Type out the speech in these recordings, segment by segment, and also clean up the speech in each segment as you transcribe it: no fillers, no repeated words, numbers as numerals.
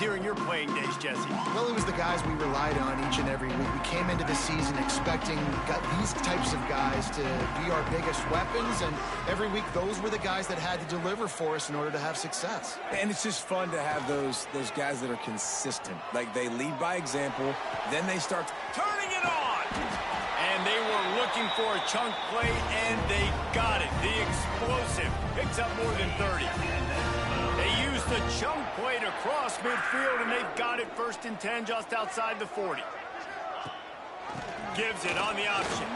during your playing days, Jesse? Well, it was the guys we relied on each and every week. We came into the season expecting these types of guys to be our biggest weapons, and every week those were the guys that had to deliver for us in order to have success. And it's just fun to have those guys that are consistent. Like, they lead by example, then they start Turning it on! And they were looking for a chunk play, and they got it. The explosive picks up more than 30. They used the chunk play to cross midfield, and they've got it 1st and 10 just outside the 40. Gives it on the option.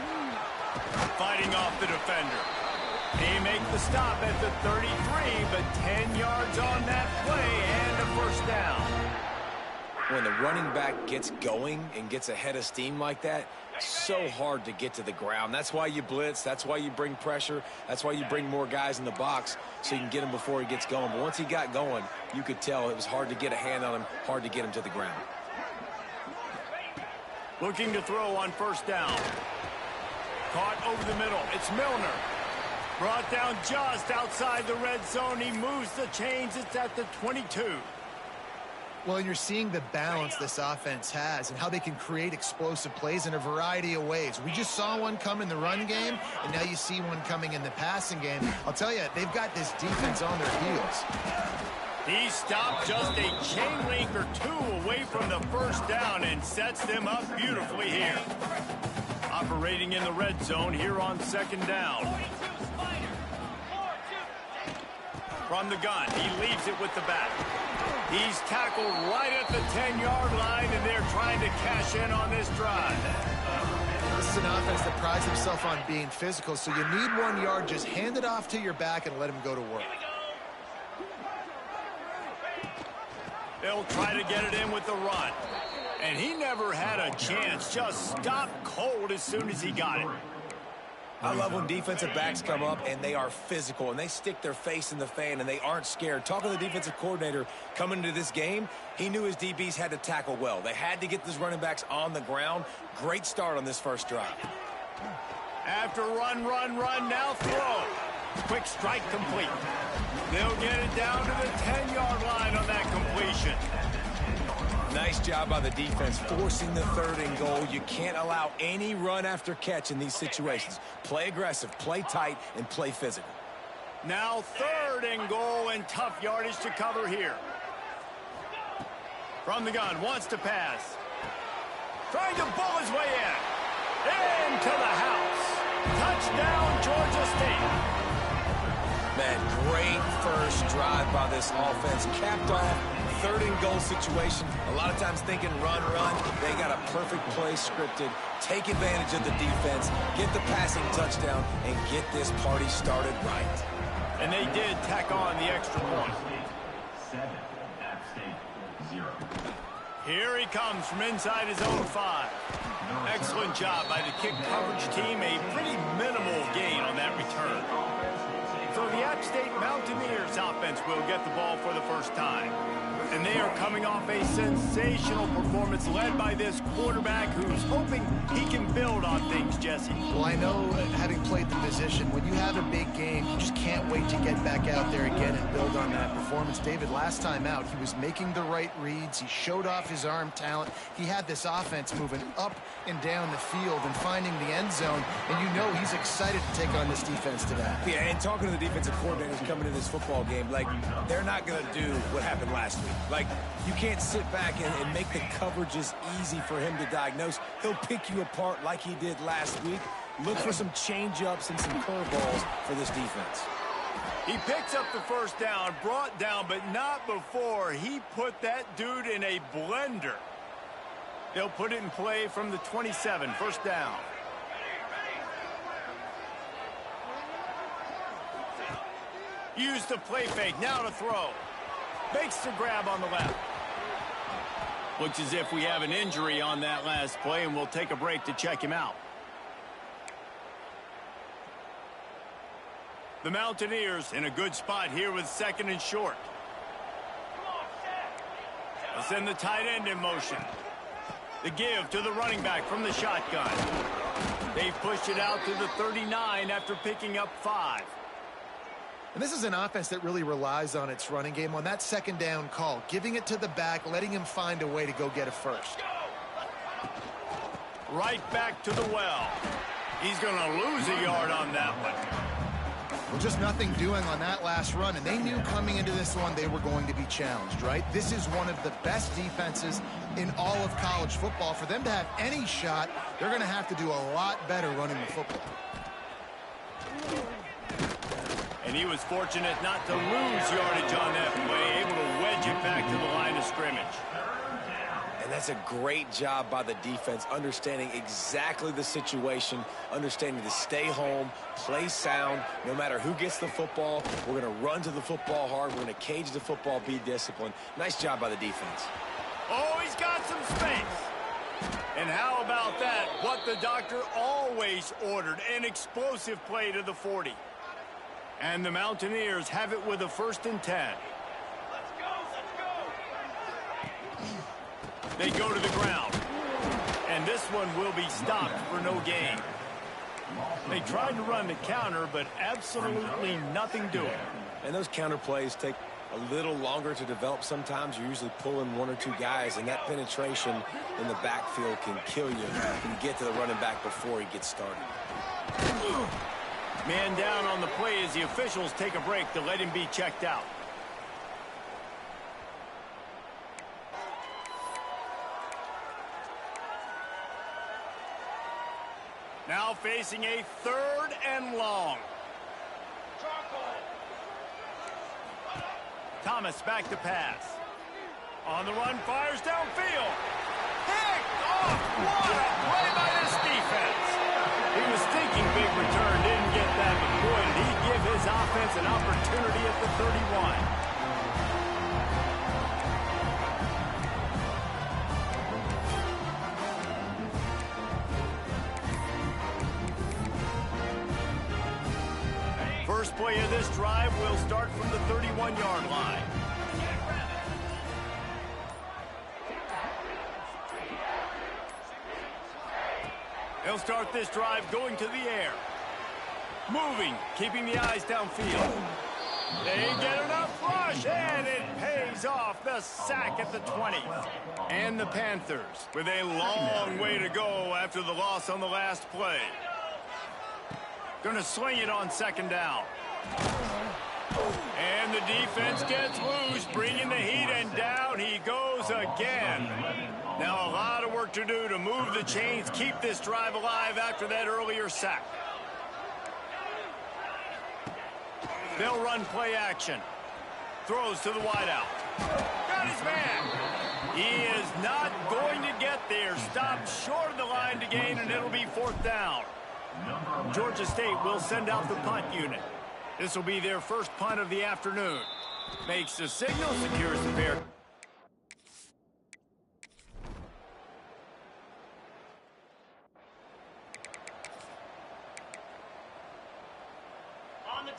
Fighting off the defender. They make the stop at the 33, but 10 yards on that play and a 1st down. when the running back gets going and gets ahead of steam like that, it's so hard to get to the ground. That's why you blitz. That's why you bring pressure. That's why you bring more guys in the box so you can get him before he gets going. But once he got going, you could tell it was hard to get a hand on him, hard to get him to the ground. Looking to throw on 1st down. Caught over the middle. It's Milner. Brought down just outside the red zone. He moves the chains. It's at the 22. Well, you're seeing the balance this offense has and how they can create explosive plays in a variety of ways. We just saw one come in the run game, and now you see one coming in the passing game. I'll tell you, they've got this defense on their heels. He stopped just a chain link or two away from the 1st down and sets them up beautifully here. Operating in the red zone here on 2nd down. From the gun, he leaves it with the back. He's tackled right at the 10-yard line, and they're trying to cash in on this drive. This is an offense that prides himself on being physical, so you need 1 yard. Just hand it off to your back and let him go to work. They'll try to get it in with the run. And he never had a chance. Just stopped cold as soon as he got it. I love when defensive backs come up and they are physical and they stick their face in the fan and they aren't scared. Talking to the defensive coordinator coming into this game, he knew his DBs had to tackle well. They had to get these running backs on the ground. Great start on this first drive. After run, now throw. Quick strike complete. They'll get it down to the 10-yard line on that completion. Nice job by the defense forcing the 3rd and goal. You can't allow any run after catch in these situations. Play aggressive, play tight, and play physical. Now 3rd and goal and tough yardage to cover here. From the gun, wants to pass. Trying to bull his way in. Into the house. Touchdown, Georgia State. Man, great first drive by this offense. Capped off 3rd and goal situation. A lot of times thinking run. They got a perfect play scripted. Take advantage of the defense, get the passing touchdown, and get this party started right. And they did tack on the extra point. 7, App State 0. Here he comes from inside his own 5. Excellent job by the kick coverage team. A pretty minimal gain on that return. So the App State Mountaineers offense will get the ball for the first time. And they are coming off a sensational performance led by this quarterback who's hoping he can build on things, Jesse. Well, I know, having played the position, when you have a big game, you just can't wait to get back out there again and build on that performance. David, last time out, he was making the right reads. He showed off his arm talent. He had this offense moving up and down the field and finding the end zone. And you know he's excited to take on this defense today. Yeah, and talking to the defensive coordinators coming to this football game, like, they're not going to do what happened last week. Like, you can't sit back and make the coverages easy for him to diagnose. He'll pick you apart like he did last week. Look for some change-ups and some curveballs for this defense. He picks up the 1st down, brought down, but not before he put that dude in a blender. They'll put it in play from the 27, 1st down. Use the play fake, now to throw. Makes the grab on the left. Looks as if we have an injury on that last play, and we'll take a break to check him out. The Mountaineers in a good spot here with 2nd and short. They'll send the tight end in motion. The give to the running back from the shotgun. They've pushed it out to the 39 after picking up 5. And this is an offense that really relies on its running game on that second down call, giving it to the back, letting him find a way to go get a first. Right back to the well. He's going to lose a yard on that one. Well, just nothing doing on that last run, and they knew coming into this one they were going to be challenged, right? This is one of the best defenses in all of college football. For them to have any shot, they're going to have to do a lot better running the football. And he was fortunate not to lose yardage on that play, able to wedge it back to the line of scrimmage. And that's a great job by the defense, understanding exactly the situation, understanding to stay home, play sound. No matter who gets the football, we're going to run to the football hard. We're going to cage the football, be disciplined. Nice job by the defense. Oh, he's got some space. And how about that? What the doctor always ordered, an explosive play to the 40. And the Mountaineers have it with a 1st and 10. They go to the ground. And this one will be stopped for no gain. They tried to run the counter, but absolutely nothing doing. And those counter plays take a little longer to develop sometimes. You're usually pulling 1 or 2 guys, and that penetration in the backfield can kill you. You can get to the running back before he gets started. Man down on the play as the officials take a break to let him be checked out. Now facing a 3rd and long. Thomas back to pass. On the run, fires downfield. Picked off. What a play by this defense. He was thinking big return, didn't get that, but boy, did he give his offense an opportunity at the 31. First play of this drive will start from the 31-yard line. He'll start this drive going to the air. Moving, keeping the eyes downfield. They get enough rush, and it pays off. The sack at the 20. And the Panthers with a long way to go after the loss on the last play. Gonna swing it on 2nd down. And the defense gets loose, bringing the heat, and down he goes again. Now a lot of work to do to move the chains, keep this drive alive after that earlier sack. They'll run play action. Throws to the wideout. Got his man. He is not going to get there. Stopped short of the line to gain, and it'll be 4th down. Georgia State will send out the punt unit. This will be their first punt of the afternoon. Makes the signal, secures the pair.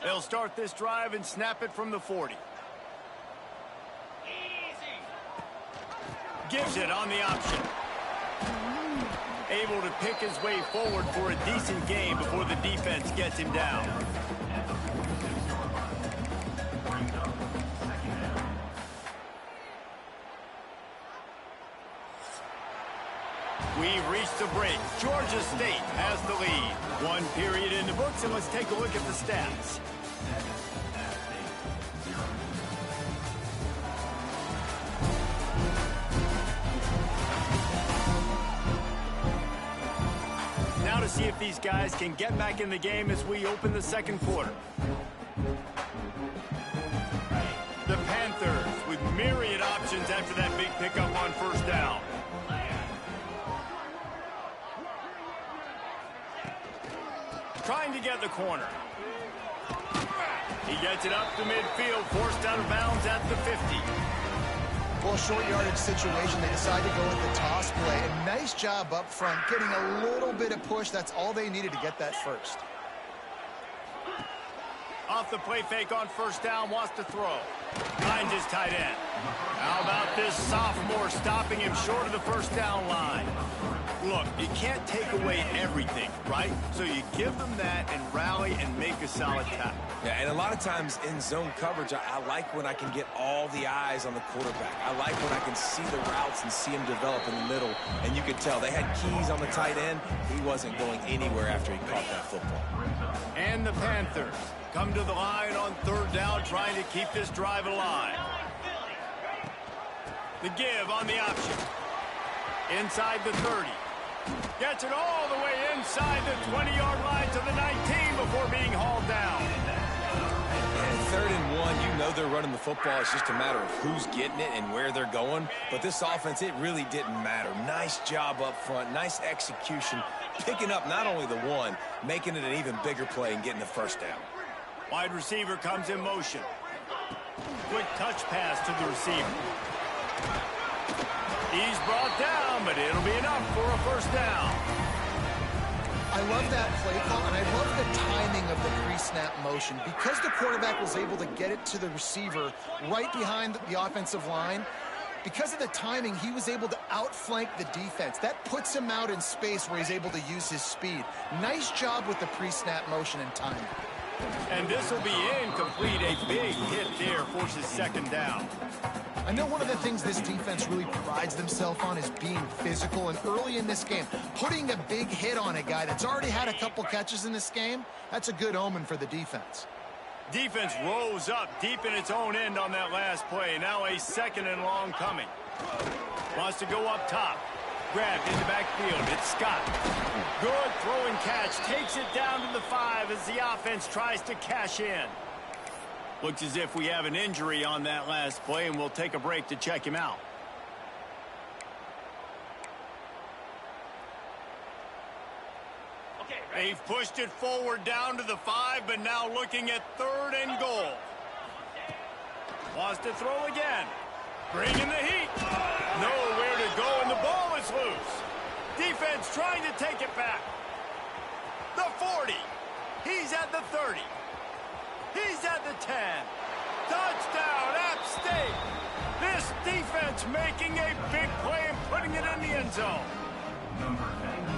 They'll start this drive and snap it from the 40. Gives it on the option. Able to pick his way forward for a decent game before the defense gets him down. We've reached the break. Georgia State has the lead. 1 period in the books, and let's take a look at the stats. Now to see if these guys can get back in the game as we open the 2nd quarter. The Panthers with myriad options after that big pickup on 1st down. Trying to get the corner. He gets it up to midfield, forced out of bounds at the 50. Well, short yardage situation, they decide to go with the toss play. A nice job up front, getting a little bit of push. That's all they needed to get that first. Off the play fake on 1st down, wants to throw. Finds his tight end. How about this sophomore stopping him short of the first down line? Look, you can't take away everything, right? So you give them that and rally and make a solid tackle. Yeah, and a lot of times in zone coverage, I like when I can get all the eyes on the quarterback. I like when I can see the routes and see him develop in the middle. And you could tell they had keys on the tight end. He wasn't going anywhere after he caught that football. And the Panthers come to the line on third down, trying to keep this drive alive. The give on the option. Inside the 30. Gets it all the way inside the 20-yard line to the 19 before being hauled down. And 3rd and 1, you know they're running the football. It's just a matter of who's getting it and where they're going. But this offense, it really didn't matter. Nice job up front, nice execution, picking up not only the one, making it an even bigger play and getting the first down. Wide receiver comes in motion. Quick touch pass to the receiver. He's brought down, but it'll be enough for a first down. I love that play call, and I love the timing of the pre-snap motion. Because the quarterback was able to get it to the receiver right behind the offensive line, because of the timing, he was able to outflank the defense. That puts him out in space where he's able to use his speed. Nice job with the pre-snap motion and timing. And this will be incomplete. A big hit there forces second down. I know one of the things this defense really prides themselves on is being physical, and early in this game, putting a big hit on a guy that's already had a couple catches in this game, that's a good omen for the defense. Defense rose up deep in its own end on that last play. Now a 2nd and long coming. Wants to go up top. Grabbed in the backfield. It's Scott. Good throw and catch. Takes it down to the 5 as the offense tries to cash in. Looks as if we have an injury on that last play, and we'll take a break to check him out. They've pushed it forward down to the 5, but now looking at 3rd and goal. Wants to throw again. Bringing the heat. Nowhere to go, and the ball is loose. Defense trying to take it back. The 40. He's at the 30. He's at the 10. Touchdown, App State. This defense making a big play and putting it in the end zone.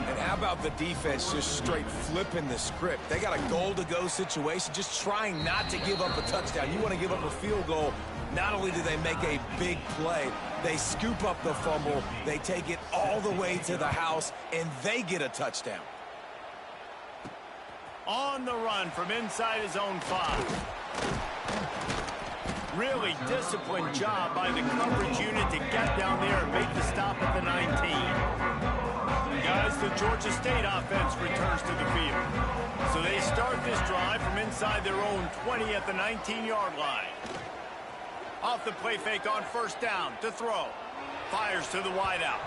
And how about the defense just straight flipping the script? They got a goal-to-go situation, just trying not to give up a touchdown. You want to give up a field goal. Not only do they make a big play, they scoop up the fumble, they take it all the way to the house, and they get a touchdown. On the run from inside his own 5. Really disciplined job by the coverage unit to get down there and make the stop at the 19. Guys, the Georgia State offense returns to the field. So they start this drive from inside their own 20 at the 19-yard line. Off the play fake on first down to throw. Fires to the wideout.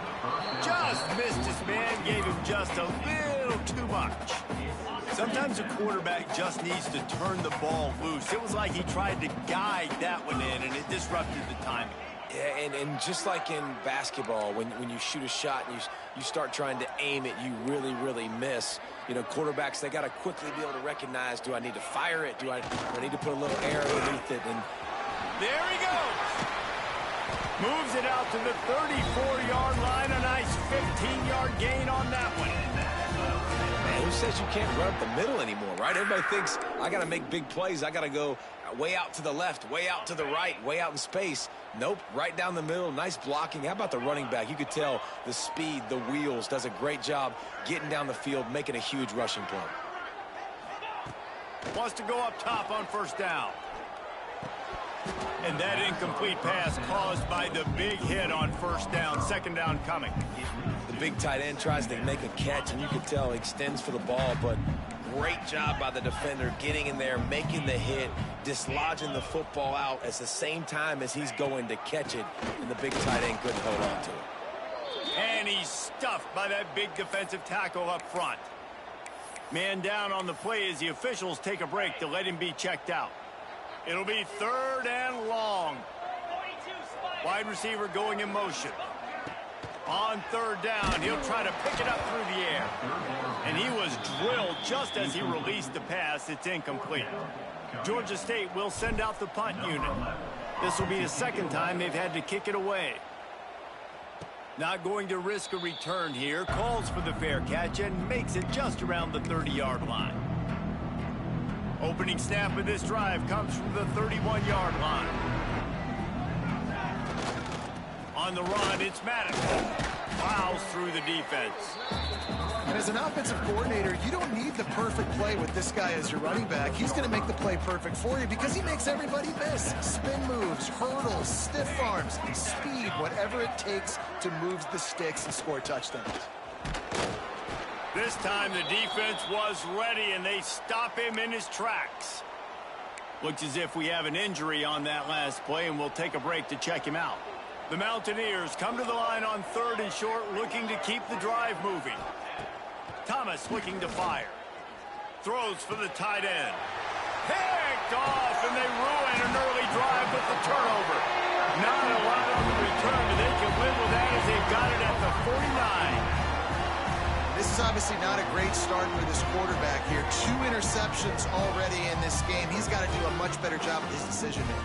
Just missed his man, gave him just a little too much. Sometimes a quarterback just needs to turn the ball loose. It was like he tried to guide that one in, and it disrupted the timing. Yeah, and just like in basketball, when you shoot a shot and you start trying to aim it, you really miss. You know, quarterbacks, they got to quickly be able to recognize, do I need to fire it? Do I need to put a little air underneath it? And there he goes. Moves it out to the 34-yard line. A nice 15-yard gain on that one. Man, who says you can't run up the middle anymore, right? Everybody thinks, I got to make big plays. I got to go way out to the left, way out to the right, way out in space. Nope, right down the middle. Nice blocking. How about the running back? You could tell the speed, the wheels, does a great job getting down the field, making a huge rushing play. Wants to go up top on first down. And that incomplete pass caused by the big hit on first down. Second down coming. The big tight end tries to make a catch, and you can tell he extends for the ball, but great job by the defender getting in there, making the hit, dislodging the football out at the same time as he's going to catch it, and the big tight end couldn't hold on to it. And he's stuffed by that big defensive tackle up front. Man down on the play as the officials take a break to let him be checked out. It'll be 3rd and long. Wide receiver going in motion. On 3rd down, he'll try to pick it up through the air. And he was drilled just as he released the pass. It's incomplete. Georgia State will send out the punt unit. This will be the second time they've had to kick it away. Not going to risk a return here. Calls for the fair catch and makes it just around the 30-yard line. Opening snap of this drive comes from the 31-yard line. On the run, it's Madison. Plows through the defense. And as an offensive coordinator, you don't need the perfect play with this guy as your running back. He's going to make the play perfect for you because he makes everybody miss. Spin moves, hurdles, stiff arms, speed, whatever it takes to move the sticks and score touchdowns. This time the defense was ready and they stop him in his tracks. Looks as if we have an injury on that last play, and we'll take a break to check him out. The Mountaineers come to the line on 3rd and short, looking to keep the drive moving. Thomas looking to fire. Throws for the tight end. Picked off, and they ruin an early drive with the turnover. Not a lot on the return, but they can live with that as they've got it at the 49. This is obviously not a great start for this quarterback here. 2 interceptions already in this game. He's got to do a much better job with his decision-making.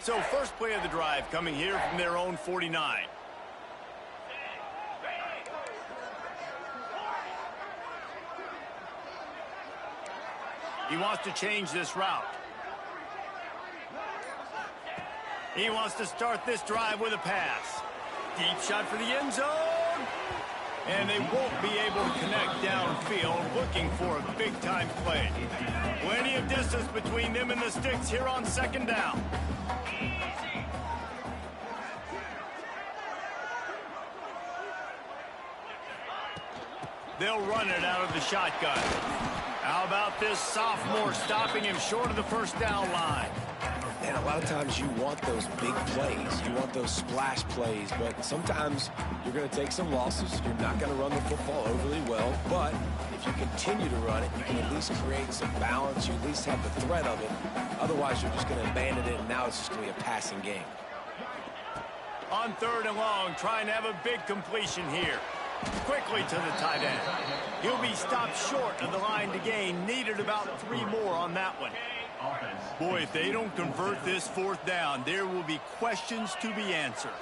So first play of the drive coming here from their own 49. He wants to change this route. He wants to start this drive with a pass. Deep shot for the end zone. And they won't be able to connect downfield, looking for a big-time play. Plenty of distance between them and the sticks here on 2nd down. They'll run it out of the shotgun. How about this sophomore stopping him short of the 1st down line? And a lot of times you want those big plays. You want those splash plays, but sometimes you're going to take some losses. You're not going to run the football overly well, but if you continue to run it, you can at least create some balance. You at least have the threat of it. Otherwise, you're just going to abandon it, and now it's just going to be a passing game. On 3rd and long, trying to have a big completion here. Quickly to the tight end. He'll be stopped short of the line to gain. Needed about 3 more on that one. Boy, if they don't convert this 4th down, there will be questions to be answered.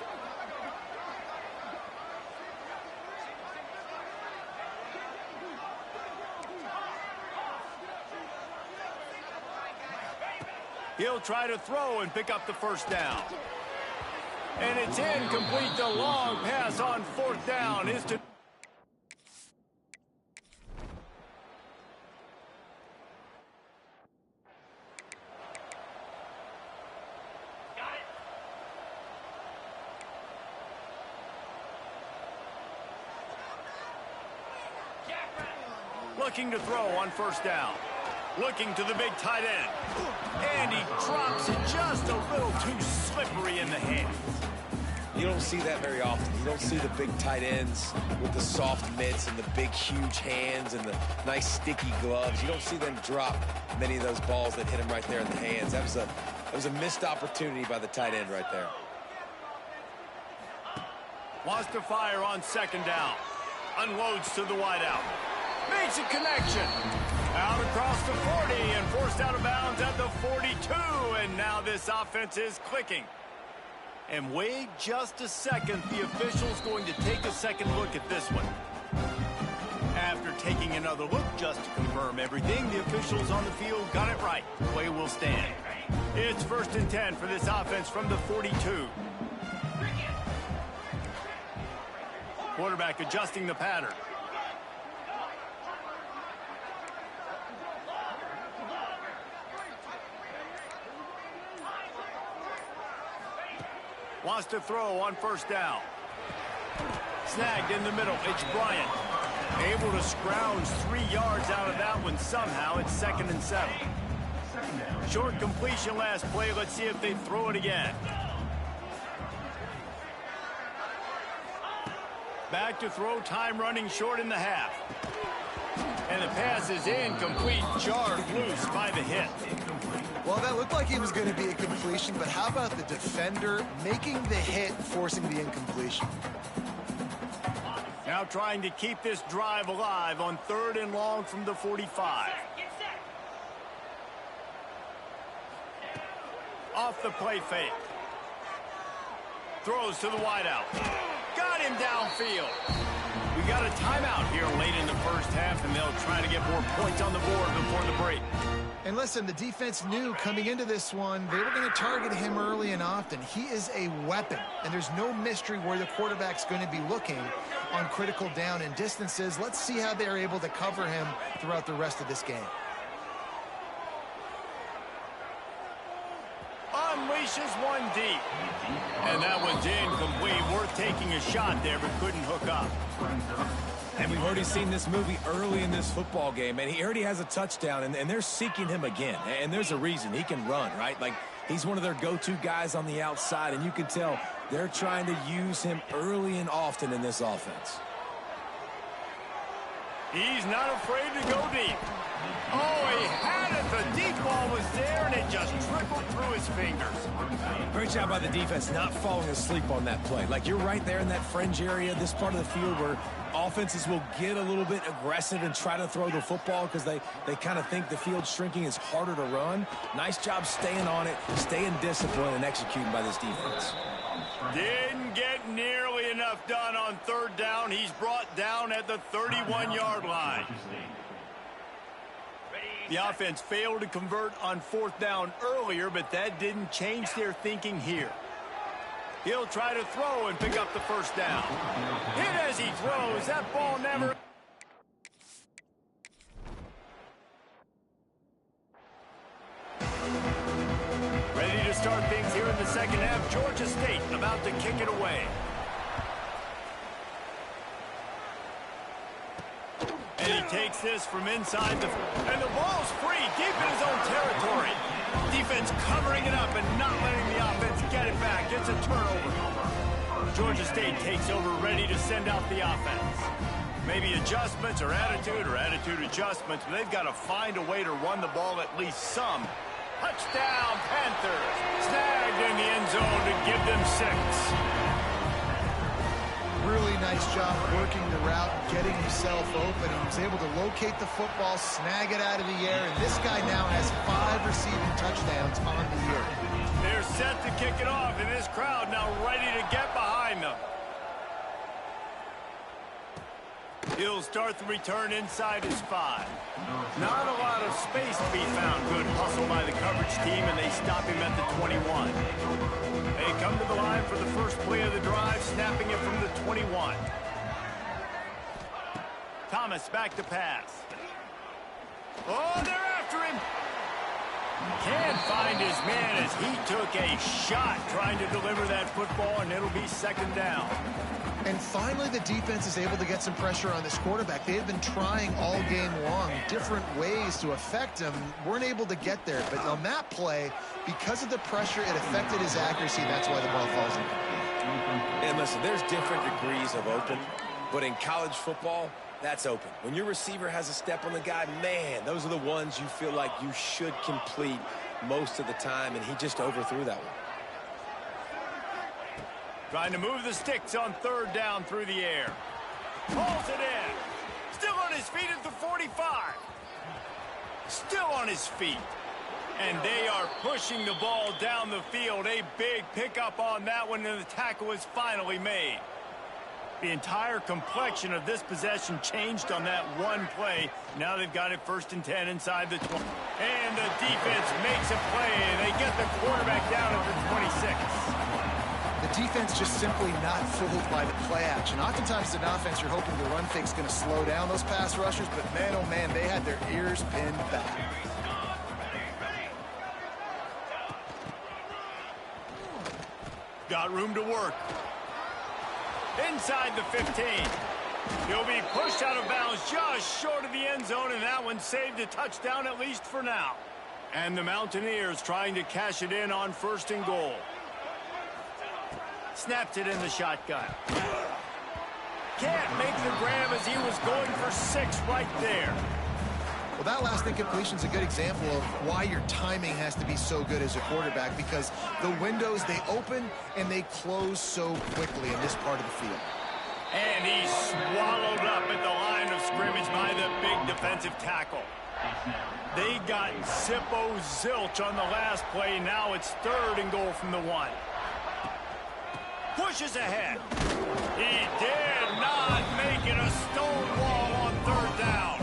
He'll try to throw and pick up the 1st down. And it's incomplete. The long pass on 4th down is to... Looking to throw on 1st down. Looking to the big tight end. And he drops it just a little too slippery in the hands. You don't see that very often. You don't see the big tight ends with the soft mitts and the big, huge hands and the nice, sticky gloves. You don't see them drop many of those balls that hit him right there in the hands. That was a missed opportunity by the tight end right there. Wants to fire on 2nd down. Unloads to the wideout. Makes a connection. Out across the 40 and forced out of bounds at the 42. And now this offense is clicking. And wait just a second. The official's going to take a second look at this one. After taking another look just to confirm everything, the officials on the field got it right. Play will stand. It's 1st and 10 for this offense from the 42. Quarterback adjusting the pattern. Wants to throw on 1st down. Snagged in the middle. It's Bryant. Able to scrounge 3 yards out of that one somehow. It's 2nd and 7. Short completion last play. Let's see if they throw it again. Back to throw. Time running short in the half. And the pass is incomplete. Jarred loose by the hit. Well, that looked like it was going to be a completion, but how about the defender making the hit, forcing the incompletion? Now trying to keep this drive alive on 3rd and long from the 45. Off the play fake. Throws to the wideout. Got him downfield. We got a timeout here late in the first half, and they'll try to get more points on the board before the break. And listen, the defense knew coming into this one, they were going to target him early and often. He is a weapon, and there's no mystery where the quarterback's going to be looking on critical down and distances. Let's see how they're able to cover him throughout the rest of this game. Unleashes one deep. And that one's incomplete. Worth taking a shot there, but couldn't hook up. And we've already seen this movie early in this football game, and he already has a touchdown, and they're seeking him again. And there's a reason. He can run, right? Like, he's one of their go-to guys on the outside, and you can tell they're trying to use him early and often in this offense. He's not afraid to go deep. Oh, he had it. The deep ball was there, and it just trickled through his fingers. Great job by the defense not falling asleep on that play. Like, you're right there in that fringe area, this part of the field where offenses will get a little bit aggressive and try to throw the football because they kind of think the field's shrinking, is harder to run. Nice job staying on it, staying disciplined, and executing by this defense. Didn't get nearly enough done on 3rd down. He's brought down at the 31-yard line. The offense failed to convert on 4th down earlier, but that didn't change their thinking here. He'll try to throw and pick up the 1st down. Hit as he throws. That ball never... Ready to start things here in the second half. Georgia State about to kick it away. And he takes this from inside the... And the ball's free deep in his own territory. Defense covering it up and not letting the offense get it back. It's a turnover. Georgia State takes over, ready to send out the offense. Maybe adjustments or attitude adjustments, but they've got to find a way to run the ball at least some. Touchdown, Panthers. Snagged in the end zone to give them 6. Really nice job working the route, getting himself open. He was able to locate the football, snag it out of the air, and this guy now has 5 receiving touchdowns on the year. They're set to kick it off, and this crowd now ready to get behind them. He'll start the return inside his 5. Not a lot of space to be found. Good hustle by the coverage team, and they stop him at the 21. They come to the line for the first play of the drive, snapping it from the 21. Thomas back to pass. Oh, they're after him. Can't find his man as he took a shot trying to deliver that football, and it'll be 2nd down. And finally, the defense is able to get some pressure on this quarterback. They had been trying all game long different ways to affect him. Weren't able to get there. But on that play, because of the pressure, it affected his accuracy. That's why the ball falls in. And listen, there's different degrees of open, but in college football, that's open. When your receiver has a step on the guy, man, those are the ones you feel like you should complete most of the time, and he just overthrew that one. Trying to move the sticks on 3rd down through the air. Pulls it in. Still on his feet at the 45. Still on his feet. And they are pushing the ball down the field. A big pickup on that one, and the tackle is finally made. The entire complexion of this possession changed on that one play. Now they've got it 1st and 10 inside the 20. And the defense makes a play. They get the quarterback down at the 26. The defense just simply not fooled by the play action. Oftentimes, in offense, you're hoping the run fake's going to slow down those pass rushers, but man, oh man, they had their ears pinned back. Got room to work. Inside the 15. He'll be pushed out of bounds just short of the end zone, and that one saved a touchdown at least for now. And the Mountaineers trying to cash it in on 1st and goal. Snapped it in the shotgun. Can't make the grab as he was going for 6 right there. Well, that last incompletion is a good example of why your timing has to be so good as a quarterback, because the windows, they open and they close so quickly in this part of the field. And he's swallowed up at the line of scrimmage by the big defensive tackle. They got zilch on the last play. Now it's 3rd and goal from the 1. Pushes ahead. He did not make it a stone wall on 3rd down.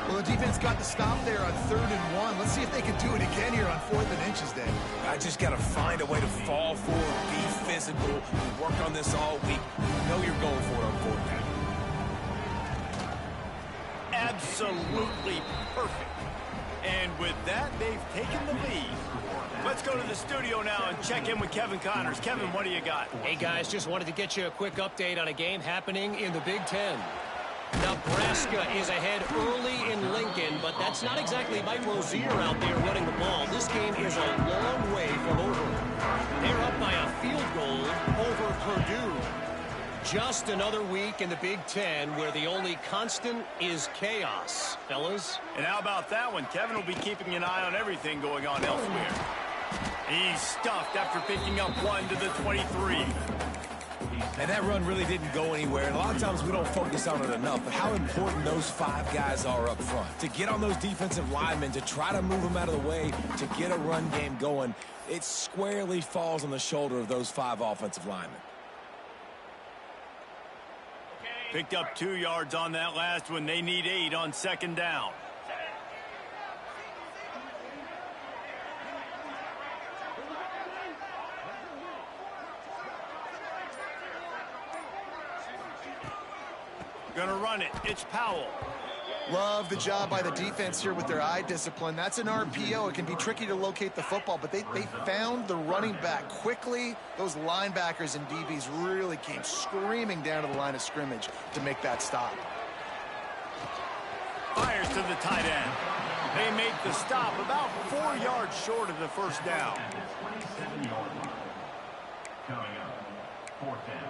Well, the defense got the stop there on 3rd and 1. Let's see if they can do it again here on 4th and inches, Dave. I just got to find a way to fall forward, be physical, work on this all week. You know you're going for it on 4th down. Absolutely perfect. And with that, they've taken the lead. Let's go to the studio now and check in with Kevin Connors. Kevin, what do you got? Hey, guys, just wanted to get you a quick update on a game happening in the Big Ten. Nebraska is ahead early in Lincoln, but that's not exactly Mike Rozier out there running the ball. This game is a long way from over. They're up by a field goal over Purdue. Just another week in the Big Ten where the only constant is chaos, fellas. And how about that one? Kevin will be keeping an eye on everything going on elsewhere. He's stuffed after picking up 1 to the 23. And that run really didn't go anywhere. And a lot of times we don't focus on it enough, but how important those 5 guys are up front. To get on those defensive linemen, to try to move them out of the way, to get a run game going, it squarely falls on the shoulder of those 5 offensive linemen. Picked up 2 yards on that last one. They need 8 on 2nd down. Gonna run it. It's Powell. Love the job by the defense here with their eye discipline. That's an RPO. It can be tricky to locate the football, but they found the running back quickly. Those linebackers and DBs really came screaming down to the line of scrimmage to make that stop. Fires to the tight end. They make the stop about 4 yards short of the 1st down. 27-yard line. Coming up, 4th down.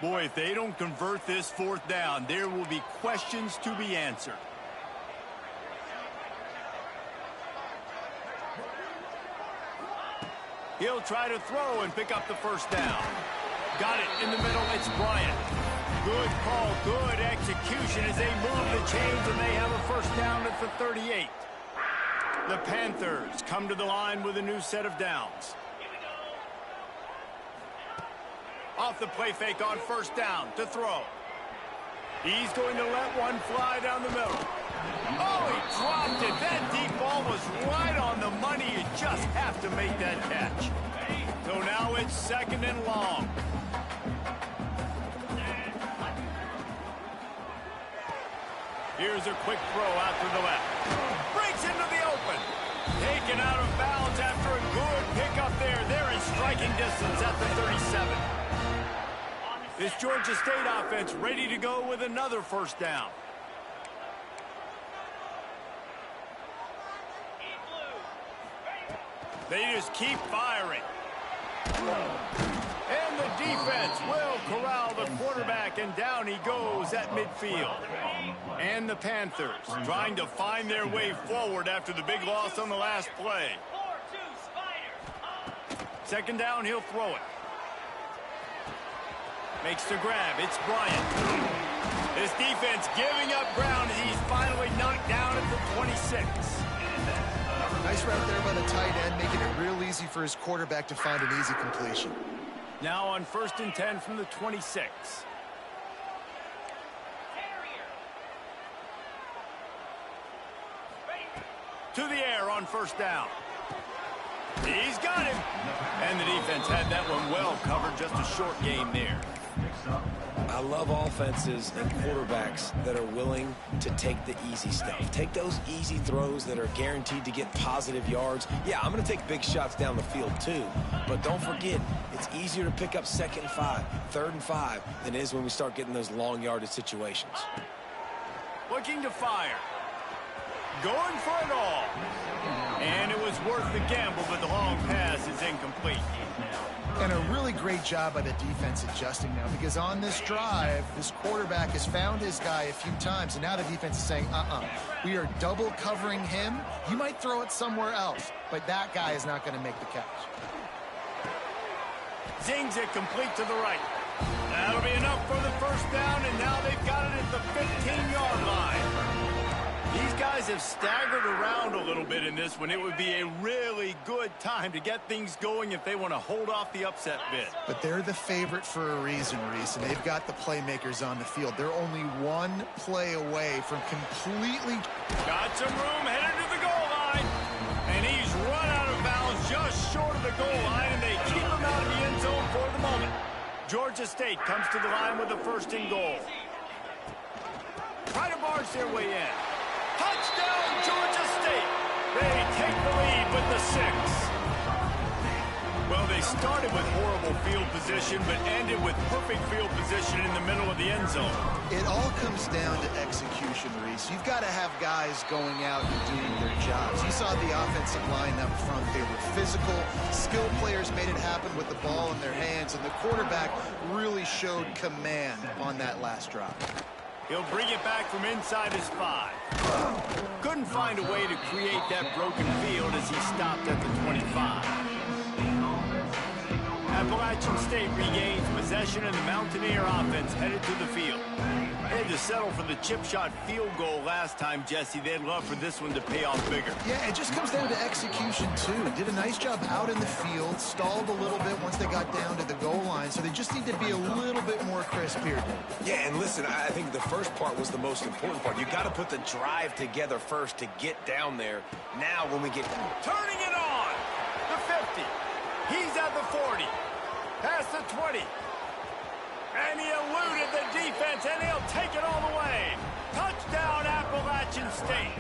Boy, if they don't convert this 4th down, there will be questions to be answered. He'll try to throw and pick up the 1st down. Got it in the middle. It's Bryant. Good call, good execution as they move the chains, and they have a 1st down at the 38. The Panthers come to the line with a new set of downs. Off the play fake on 1st down to throw. He's going to let one fly down the middle. Oh, he dropped it. That deep ball was right on the money. You just have to make that catch. So now it's 2nd and long. Here's a quick throw out to the left. Breaks into the open. Taken out of bounds after a good pickup there. They're in striking distance at the 37. This Georgia State offense ready to go with another 1st down. They just keep firing. And the defense will corral the quarterback, and down he goes at midfield. And the Panthers trying to find their way forward after the big loss on the last play. 2nd down, he'll throw it. Makes the grab. It's Bryant. This defense giving up ground as he's finally knocked down at the 26. Nice route there by the tight end, making it real easy for his quarterback to find an easy completion. Now on 1st and 10 from the 26. To the air on 1st down. He's got him. And the defense had that one well covered. Just a short game there. I love offenses and quarterbacks that are willing to take the easy stuff. Take those easy throws that are guaranteed to get positive yards. Yeah, I'm going to take big shots down the field too. But don't forget, it's easier to pick up 2nd and 5, 3rd and 5 than it is when we start getting those long yardage situations. Looking to fire. Going for it all. And it was worth the gamble, but the long pass is incomplete. And a really great job by the defense adjusting now, because on this drive, this quarterback has found his guy a few times, and now the defense is saying, we are double covering him. You might throw it somewhere else, but that guy is not going to make the catch. Zings it complete to the right. That'll be enough for the first down, and now they've got it at the 15-yard line. These guys have staggered around a little bit in this one. It would be a really good time to get things going if they want to hold off the upset bid. But they're the favorite for a reason, Reese, and they've got the playmakers on the field. They're only one play away from completely... Got some room, headed to the goal line. And he's run out of bounds just short of the goal line, and they keep him out of the end zone for the moment. Georgia State comes to the line with a first and goal. Try to barge their way in. Touchdown, Georgia State. They take the lead with the 6. Well, they started with horrible field position, but ended with perfect field position in the middle of the end zone. It all comes down to execution, Reese. You've got to have guys going out and doing their jobs. You saw the offensive line up front. They were physical. Skilled players made it happen with the ball in their hands, and the quarterback really showed command on that last drive. He'll bring it back from inside his 5. Couldn't find a way to create that broken field as he stopped at the 25. Appalachian State regains possession, and the Mountaineer offense headed to the field. They had to settle for the chip shot field goal last time, Jesse. They'd love for this one to pay off bigger. Yeah, it just comes down to execution, too. Did a nice job out in the field, stalled a little bit once they got down to the goal line, so they just need to be a little bit more crisp here. Yeah, and listen, I think the first part was the most important part. You got to put the drive together first to get down there. Now when we get... Turning it on! The 50. He's at the 40. Past the 20. And he eluded the defense, and he'll take it all the way. Touchdown, Appalachian State.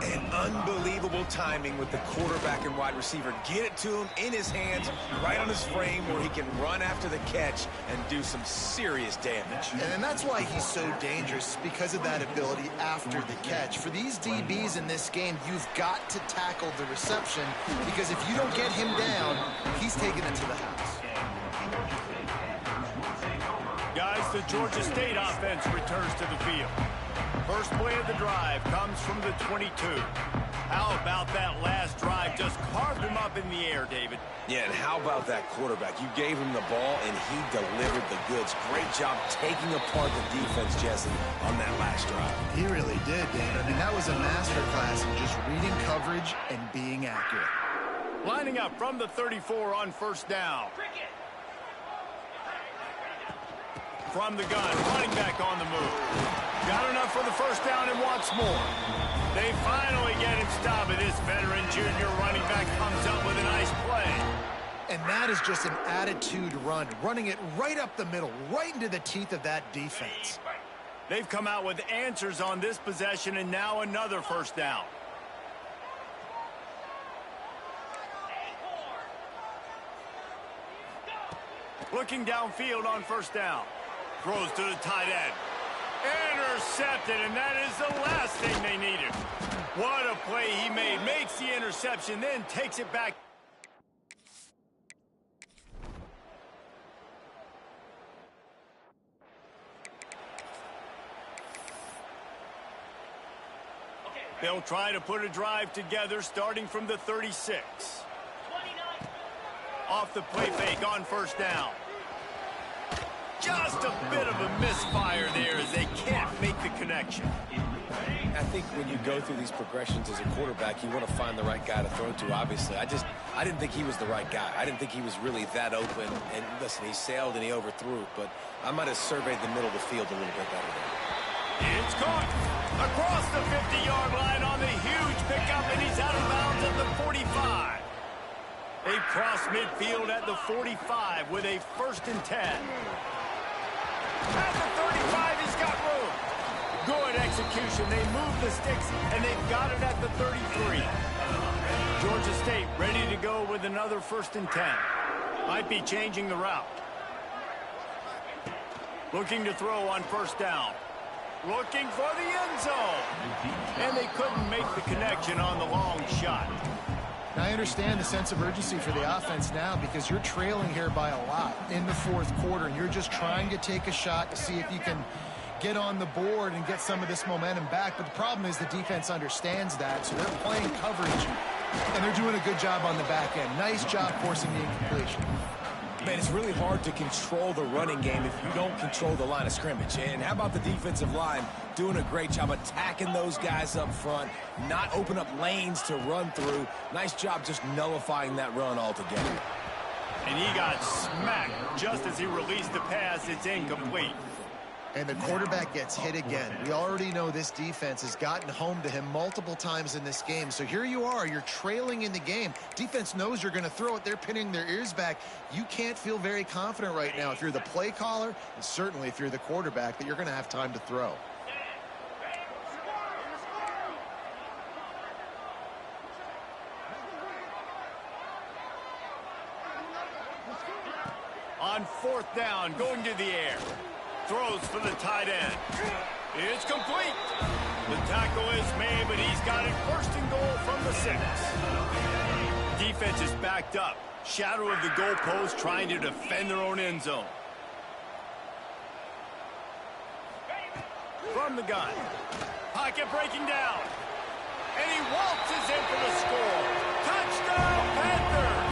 And unbelievable timing with the quarterback and wide receiver. Get it to him in his hands, right on his frame, where he can run after the catch and do some serious damage. And that's why he's so dangerous, because of that ability after the catch. For these DBs in this game, you've got to tackle the reception, because if you don't get him down, he's taking it to the house. Guys, the Georgia State offense returns to the field. First play of the drive comes from the 22. How about that last drive? Just carved him up in the air, David. Yeah, and how about that quarterback? You gave him the ball, and he delivered the goods. Great job taking apart the defense, Jesse, on that last drive. He really did, Dan. I mean, that was a masterclass in just reading coverage and being accurate. Lining up from the 34 on first down. From the gun, running back on the move. Got enough for the first down and wants more. They finally get him stopped, but this veteran junior running back comes up with a nice play. And that is just an attitude run, running it right up the middle, right into the teeth of that defense. They've come out with answers on this possession, and now another first down. Looking downfield on first down. Throws to the tight end. Intercepted, and that is the last thing they needed. What a play he made. Makes the interception, then takes it back. They'll try to put a drive together starting from the 36. Off the play fake on first down. Just a bit of a misfire there as they can't make the connection. I think when you go through these progressions as a quarterback, you want to find the right guy to throw to, obviously. I didn't think he was the right guy. I didn't think he was really that open. And listen, he sailed and he overthrew, but I might have surveyed the middle of the field a little bit better there. It's caught across the 50-yard line on the huge pickup, and he's out of bounds at the 45. They cross midfield at the 45 with a 1st and 10. At the 35, he's got room. Good execution. They move the sticks, and they've got it at the 33. Georgia State ready to go with another 1st and 10. Might be changing the route. Looking to throw on first down. Looking for the end zone. And they couldn't make the connection on the long shot. Now, I understand the sense of urgency for the offense now because you're trailing here by a lot in the fourth quarter, and you're just trying to take a shot to see if you can get on the board and get some of this momentum back. But the problem is the defense understands that, so they're playing coverage, and they're doing a good job on the back end. Nice job forcing the incompletion. Man, it's really hard to control the running game if you don't control the line of scrimmage. And how about the defensive line doing a great job attacking those guys up front, not open up lanes to run through. Nice job just nullifying that run altogether. And he got smacked just as he released the pass. It's incomplete. And the quarterback gets hit again. We already know this defense has gotten home to him multiple times in this game. So here you are, you're trailing in the game. Defense knows you're going to throw it. They're pinning their ears back. You can't feel very confident right now if you're the play caller, and certainly if you're the quarterback, that you're going to have time to throw. On fourth down, going to the air. Throws for the tight end. It's complete. The tackle is made, but he's got it first and goal from the 6. Defense is backed up. Shadow of the goalpost trying to defend their own end zone. From the gun. Pocket breaking down. And he waltzes in for the score. Touchdown, Panthers!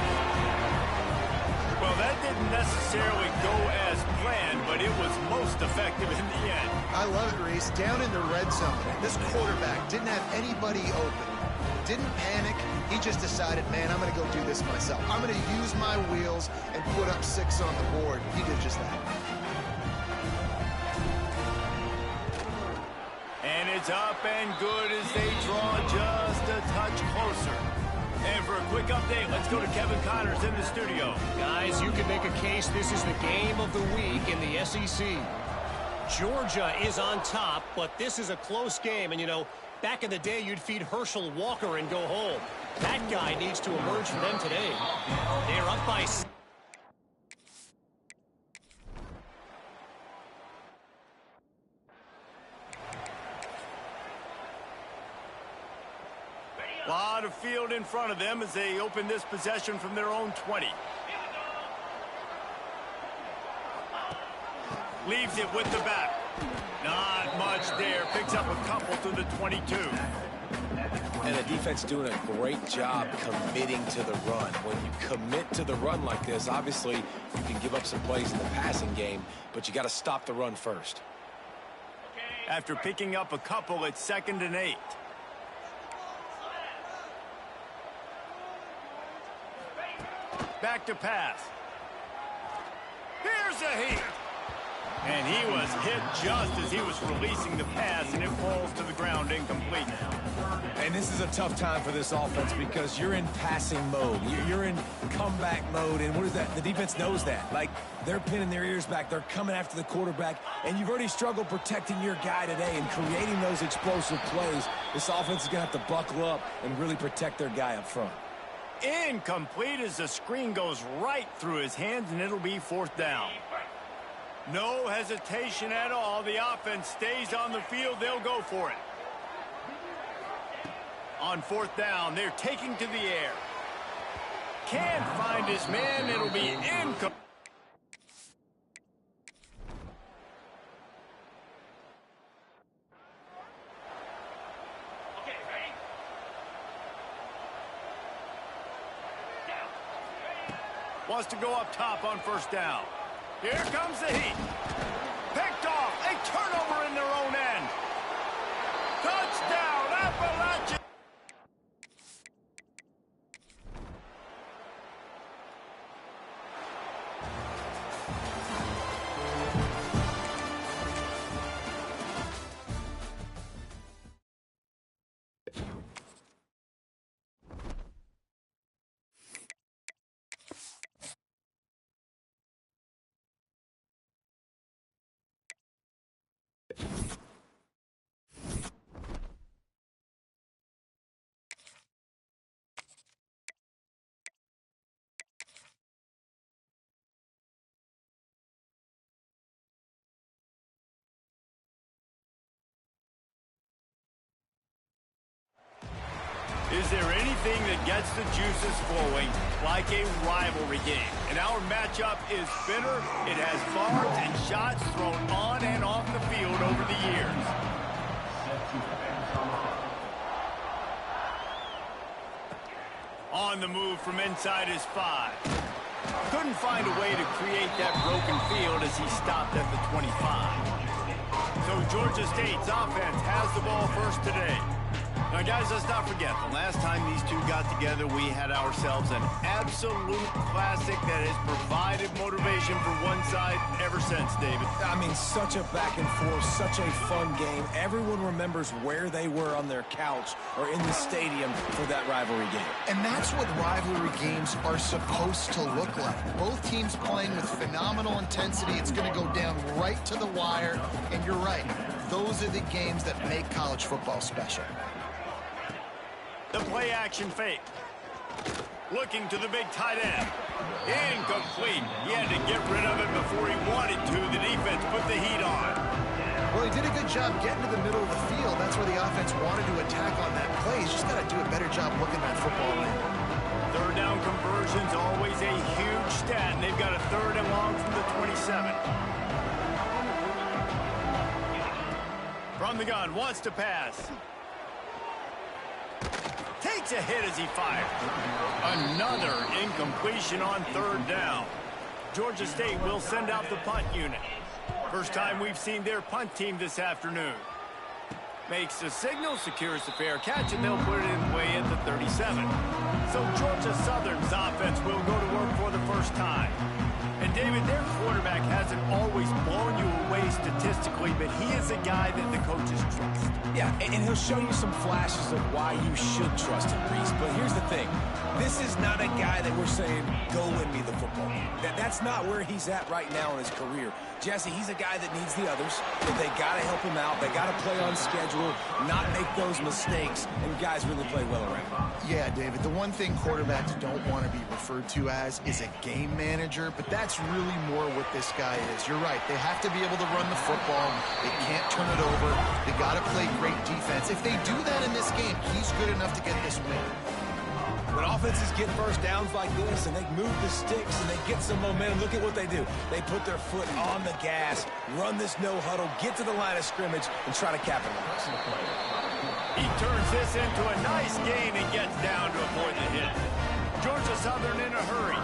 Well, that didn't necessarily go as planned, but it was most effective in the end. I love it, Reese. Down in the red zone, this quarterback didn't have anybody open. Didn't panic. He just decided, man, I'm going to go do this myself. I'm going to use my wheels and put up 6 on the board. He did just that. And it's up and good as they draw just a touch closer. And for a quick update, let's go to Kevin Connors in the studio. Guys, you can make a case this is the game of the week in the SEC. Georgia is on top, but this is a close game. And, you know, back in the day, you'd feed Herschel Walker and go home. That guy needs to emerge for them today. They're up by... A lot of field in front of them as they open this possession from their own 20. Leaves it with the back. Not much there. Picks up a couple to the 22. And the defense doing a great job committing to the run. When you commit to the run like this, obviously you can give up some plays in the passing game, but you got to stop the run first. After picking up a couple, it's 2nd and 8. Back to pass. Here's a heat. And he was hit just as he was releasing the pass, and it falls to the ground incomplete. And this is a tough time for this offense because you're in passing mode. You're in comeback mode, and what is that? The defense knows that. Like, they're pinning their ears back. They're coming after the quarterback, and you've already struggled protecting your guy today and creating those explosive plays. This offense is going to have to buckle up and really protect their guy up front. Incomplete as the screen goes right through his hands, and it'll be 4th down. No hesitation at all. The offense stays on the field. They'll go for it. On 4th down, they're taking to the air. Can't find his man. It'll be incomplete. Wants to go up top on 1st down. Here comes the heat. Picked off. A turnover in their own end. Touchdown, Appalachia. Is there anything that gets the juices flowing like a rivalry game? And our matchup is bitter. It has barbs and shots thrown on and off the field over the years. On the move from inside his 5. Couldn't find a way to create that broken field as he stopped at the 25. So Georgia State's offense has the ball first today. Now, guys, let's not forget, the last time these two got together, we had ourselves an absolute classic that has provided motivation for one side ever since, David. I mean, such a back and forth, such a fun game. Everyone remembers where they were on their couch or in the stadium for that rivalry game. And that's what rivalry games are supposed to look like. Both teams playing with phenomenal intensity. It's going to go down right to the wire. And you're right, those are the games that make college football special. The play action fake. Looking to the big tight end. Incomplete. He had to get rid of it before he wanted to. The defense put the heat on. Well, he did a good job getting to the middle of the field. That's where the offense wanted to attack on that play. He's just got to do a better job looking that football in. Third down conversion's always a huge stat, and they've got a 3rd and long from the 27. From the gun, wants to pass. Takes a hit as he fires. Another incompletion on 3rd down. Georgia State will send out the punt unit. First time we've seen their punt team this afternoon. Makes the signal, secures the fair catch, and they'll put it in play at the 37. So Georgia Southern's offense will go to work for the first time. And David, their quarterback hasn't always blown you away statistically, but he is a guy that the coaches trust. Yeah, and he'll show you some flashes of why you should trust him, Reese. But here's the thing. This is not a guy that we're saying, go win me the football game. That's not where he's at right now in his career. Jesse, he's a guy that needs the others. But they got to help him out. They got to play on schedule, not make those mistakes, and guys really play well around him. Yeah, David, the one thing quarterbacks don't want to be referred to as is a game manager, but that's really more what this guy is. You're right. They have to be able to run the football. They can't turn it over. They got to play great defense. If they do that in this game, he's good enough to get this win. When offenses get first downs like this and they move the sticks and they get some momentum, look at what they do. They put their foot on the gas, run this no-huddle, get to the line of scrimmage, and try to capitalize. He turns this into a nice gain and gets down to avoid the hit. Georgia Southern in a hurry.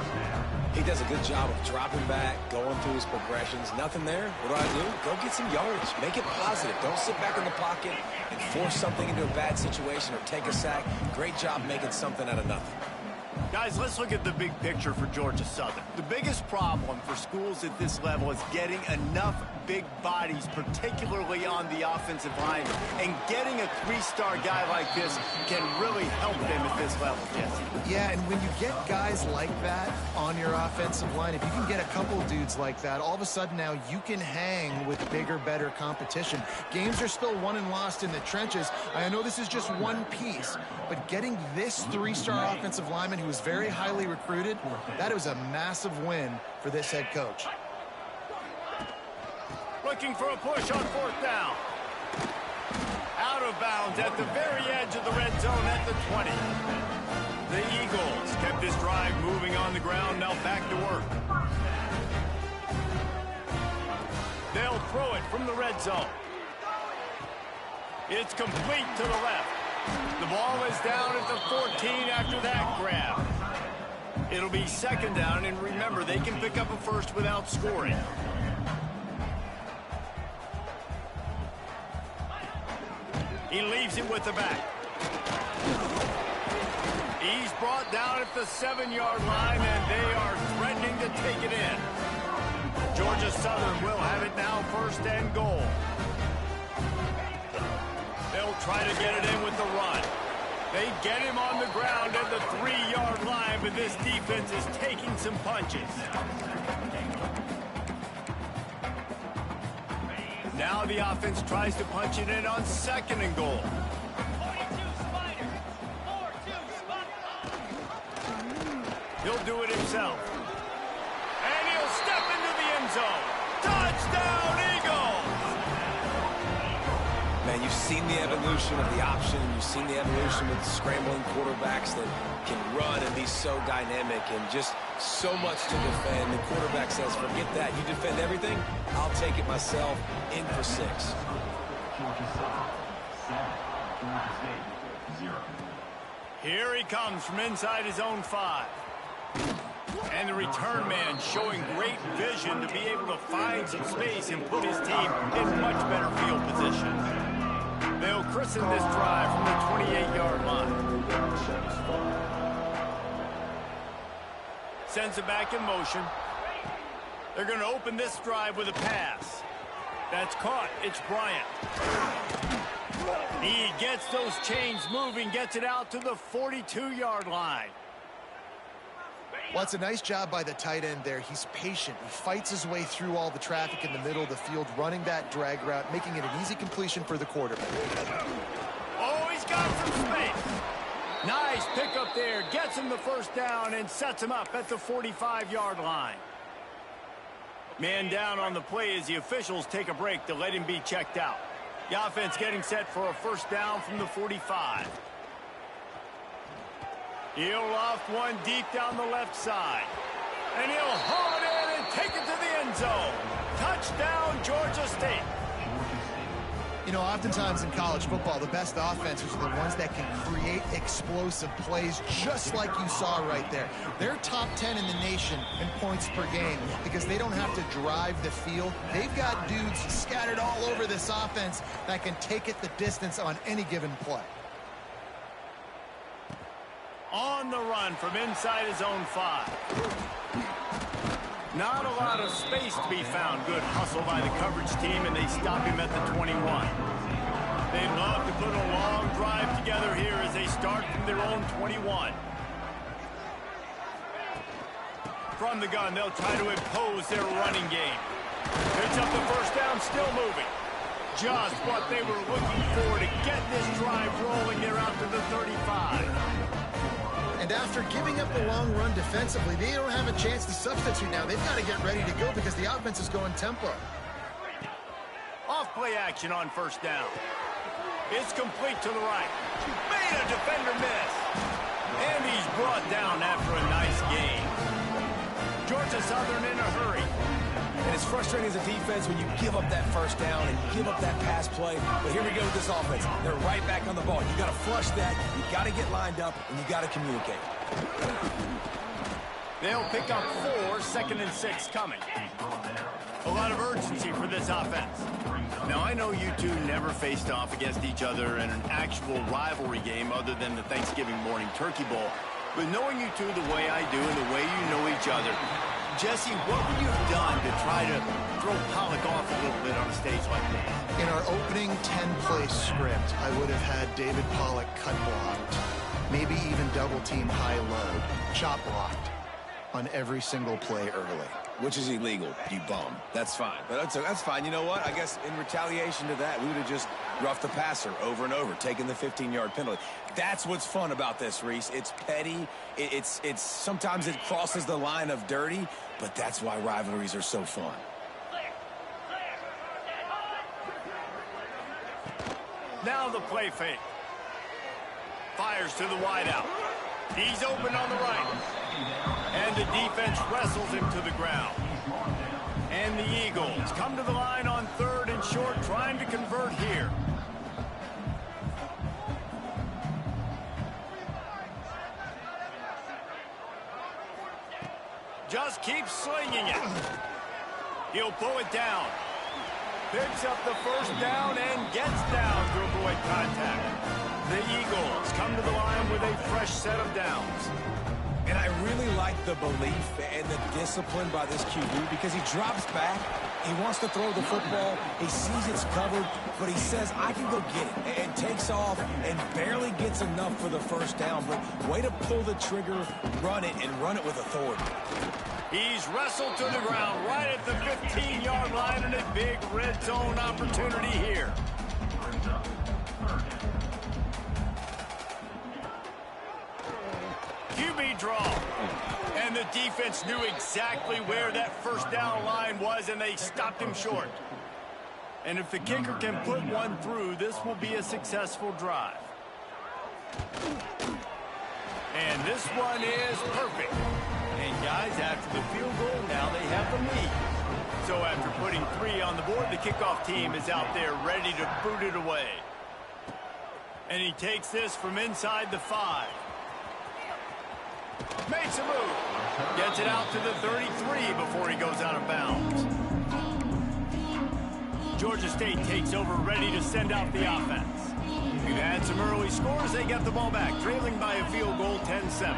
He does a good job of dropping back, going through his progressions. Nothing there. What do? Go get some yards. Make it positive. Don't sit back in the pocket and force something into a bad situation or take a sack. Great job making something out of nothing. Guys, let's look at the big picture for Georgia Southern. The biggest problem for schools at this level is getting enough big bodies, particularly on the offensive line. And getting a 3-star guy like this can really help them at this level, Jesse. Yeah, and when you get guys like that on your offensive line, if you can get a couple dudes like that, all of a sudden now you can hang with bigger, better competition. Games are still won and lost in the trenches. I know this is just one piece, but getting this 3-star offensive lineman who was very highly recruited, that was a massive win for this head coach. Looking for a push on 4th down. Out of bounds at the very edge of the red zone at the 20. The Eagles kept this drive moving on the ground, now back to work. They'll throw it from the red zone. It's complete to the left. The ball is down at the 14 after that grab. It'll be 2nd down, and remember, they can pick up a first without scoring. He leaves it with the back. He's brought down at the 7-yard line, and they are threatening to take it in. Georgia Southern will have it now, 1st and goal. They'll try to get it in with the run. They get him on the ground at the 3-yard line, but this defense is taking some punches. Now the offense tries to punch it in on 2nd and goal. He'll do it himself. And he'll step into the end zone. Touchdown, Eagles! Man, you've seen the evolution of the option. You've seen the evolution with scrambling quarterbacks that can run and be so dynamic and just so much to defend. The quarterback says, forget that. You defend everything, I'll take it myself. In for 6. Georgia 7, Georgia State 0. Here he comes from inside his own 5. And the return man showing great vision to be able to find some space and put his team in much better field position. They'll christen this drive from the 28-yard line. Sends it back in motion. They're going to open this drive with a pass. That's caught. It's Bryant. He gets those chains moving, gets it out to the 42-yard line. Well, it's a nice job by the tight end there. He's patient. He fights his way through all the traffic in the middle of the field, running that drag route, making it an easy completion for the quarterback. Oh, he's got some space. Nice pickup there. Gets him the first down and sets him up at the 45-yard line. Man down on the play as the officials take a break to let him be checked out. The offense getting set for a first down from the 45. He'll loft one deep down the left side. And he'll haul it in and take it to the end zone. Touchdown, Georgia State. You know, oftentimes in college football, the best offenses are the ones that can create explosive plays, just like you saw right there. They're top 10 in the nation in points per game because they don't have to drive the field. They've got dudes scattered all over this offense that can take it the distance on any given play. On the run from inside his own 5. Not a lot of space to be found. Good hustle by the coverage team, and they stop him at the 21. They'd love to put a long drive together here as they start from their own 21. From the gun, they'll try to impose their running game. Picks up the first down, still moving. Just what they were looking for to get this drive rolling. They're out to the 35. And after giving up the long run defensively, they don't have a chance to substitute now. They've got to get ready to go because the offense is going tempo. Off play action on first down. It's complete to the right. Made a defender miss. And he's brought down after a nice gain. Georgia Southern in a hurry. And it's frustrating as a defense when you give up that first down and give up that pass play. But here we go with this offense. They're right back on the ball. You got to flush that. You got to get lined up, and you got to communicate. They'll pick up 4, 2nd and 6 coming. A lot of urgency for this offense. Now, I know you two never faced off against each other in an actual rivalry game other than the Thanksgiving morning Turkey Bowl. But knowing you two the way I do and the way you know each other, Jesse, what would you have done to try to throw Pollock off a little bit on a stage like this? In our opening 10-play script, I would have had David Pollock cut blocked, maybe even double-team high-load, chop blocked on every single play early. Which is illegal, you bum. That's fine. But that's fine. You know what? I guess in retaliation to that, we would have just roughed the passer over and over, taking the 15-yard penalty. That's what's fun about this, Reese. It's petty. It's sometimes it crosses the line of dirty, but that's why rivalries are so fun. Now the play fake. Fires to the wideout. He's open on the right. And the defense wrestles him to the ground. And the Eagles come to the line on 3rd and short, trying to convert here. Just keeps slinging it. He'll pull it down. Picks up the first down and gets down to avoid contact. The Eagles come to the line with a fresh set of downs. And I really like the belief and the discipline by this QB because he drops back. He wants to throw the football. He sees it's covered, but he says, I can go get it, and takes off and barely gets enough for the first down. But way to pull the trigger, run it, and run it with authority. He's wrestled to the ground right at the 15-yard line and a big red zone opportunity here. QB draw. And the defense knew exactly where that first down line was, and they stopped him short. And if the kicker can put one through, this will be a successful drive. And this one is perfect. And guys, after the field goal, now they have the lead. So after putting 3 on the board, the kickoff team is out there ready to boot it away. And he takes this from inside the 5. Makes a move. Gets it out to the 33 before he goes out of bounds. Georgia State takes over, ready to send out the offense. We've had some early scores. They get the ball back, trailing by a field goal, 10-7.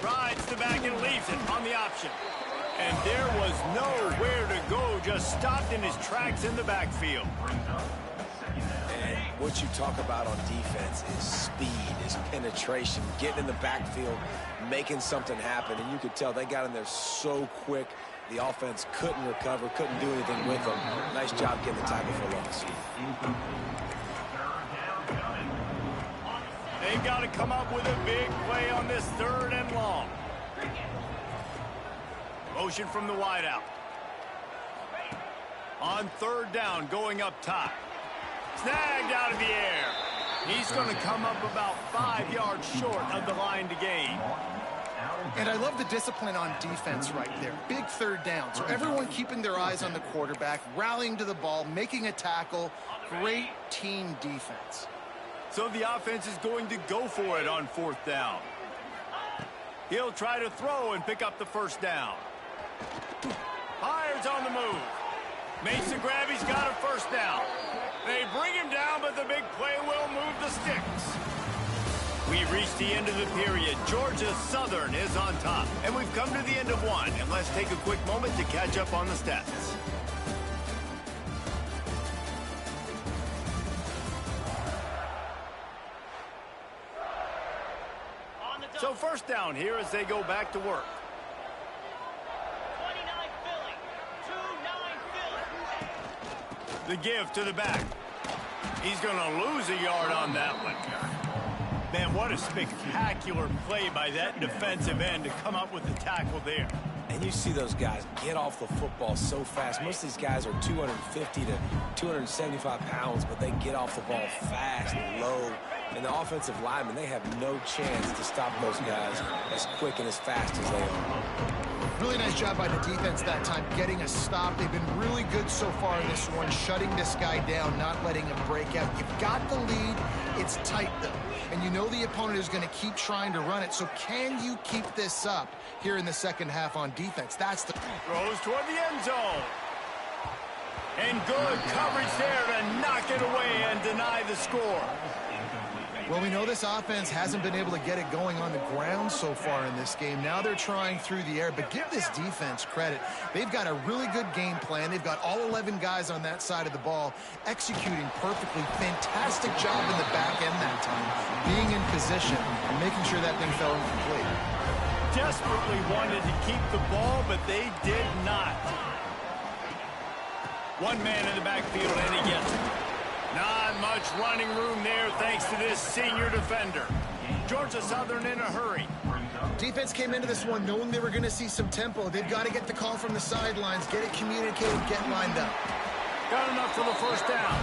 Rides the back and leaves it on the option. And there was nowhere to go, just stopped in his tracks in the backfield. And what you talk about on defense is speed, is penetration, getting in the backfield, making something happen. And you could tell they got in there so quick. The offense couldn't recover, couldn't do anything with them. Nice job getting the tackle for loss. They've got to come up with a big play on this 3rd and long. Motion from the wideout. On 3rd down, going up top. Snagged out of the air. He's going to come up about 5 yards short of the line to gain. And I love the discipline on defense right there. Big 3rd down. So everyone keeping their eyes on the quarterback, rallying to the ball, making a tackle. Great team defense. So the offense is going to go for it on 4th down. He'll try to throw and pick up the 1st down. Fires on the move. Makes the grab. He's got a 1st down. They bring him down, but the big play will move the sticks. We've reached the end of the period. Georgia Southern is on top. And we've come to the end of one. And let's take a quick moment to catch up on the stats. So 1st down here as they go back to work. 29 Philly. 2-9 Philly. The give to the back. He's going to lose a yard on that one. Man, what a spectacular play by that defensive end to come up with the tackle there. And you see those guys get off the football so fast. Most of these guys are 250 to 275 pounds, but they get off the ball fast and low. And the offensive linemen, they have no chance to stop those guys as quick and as fast as they are. Really nice job by the defense that time, getting a stop. They've been really good so far in this one, shutting this guy down, not letting him break out. You've got the lead. It's tight, though. And you know the opponent is going to keep trying to run it. So can you keep this up here in the 2nd half on defense? That's the... Throws toward the end zone. And good coverage there to knock it away and deny the score. Well, we know this offense hasn't been able to get it going on the ground so far in this game. Now they're trying through the air, but give this defense credit. They've got a really good game plan. They've got all 11 guys on that side of the ball executing perfectly. Fantastic job in the back end that time, being in position and making sure that thing fell incomplete. Desperately wanted to keep the ball, but they did not. One man in the backfield, and he gets it. Not much running room there thanks to this senior defender. Georgia Southern in a hurry. Defense came into this one knowing they were going to see some tempo. They've got to get the call from the sidelines, get it communicated, get lined up. Got enough for the 1st down.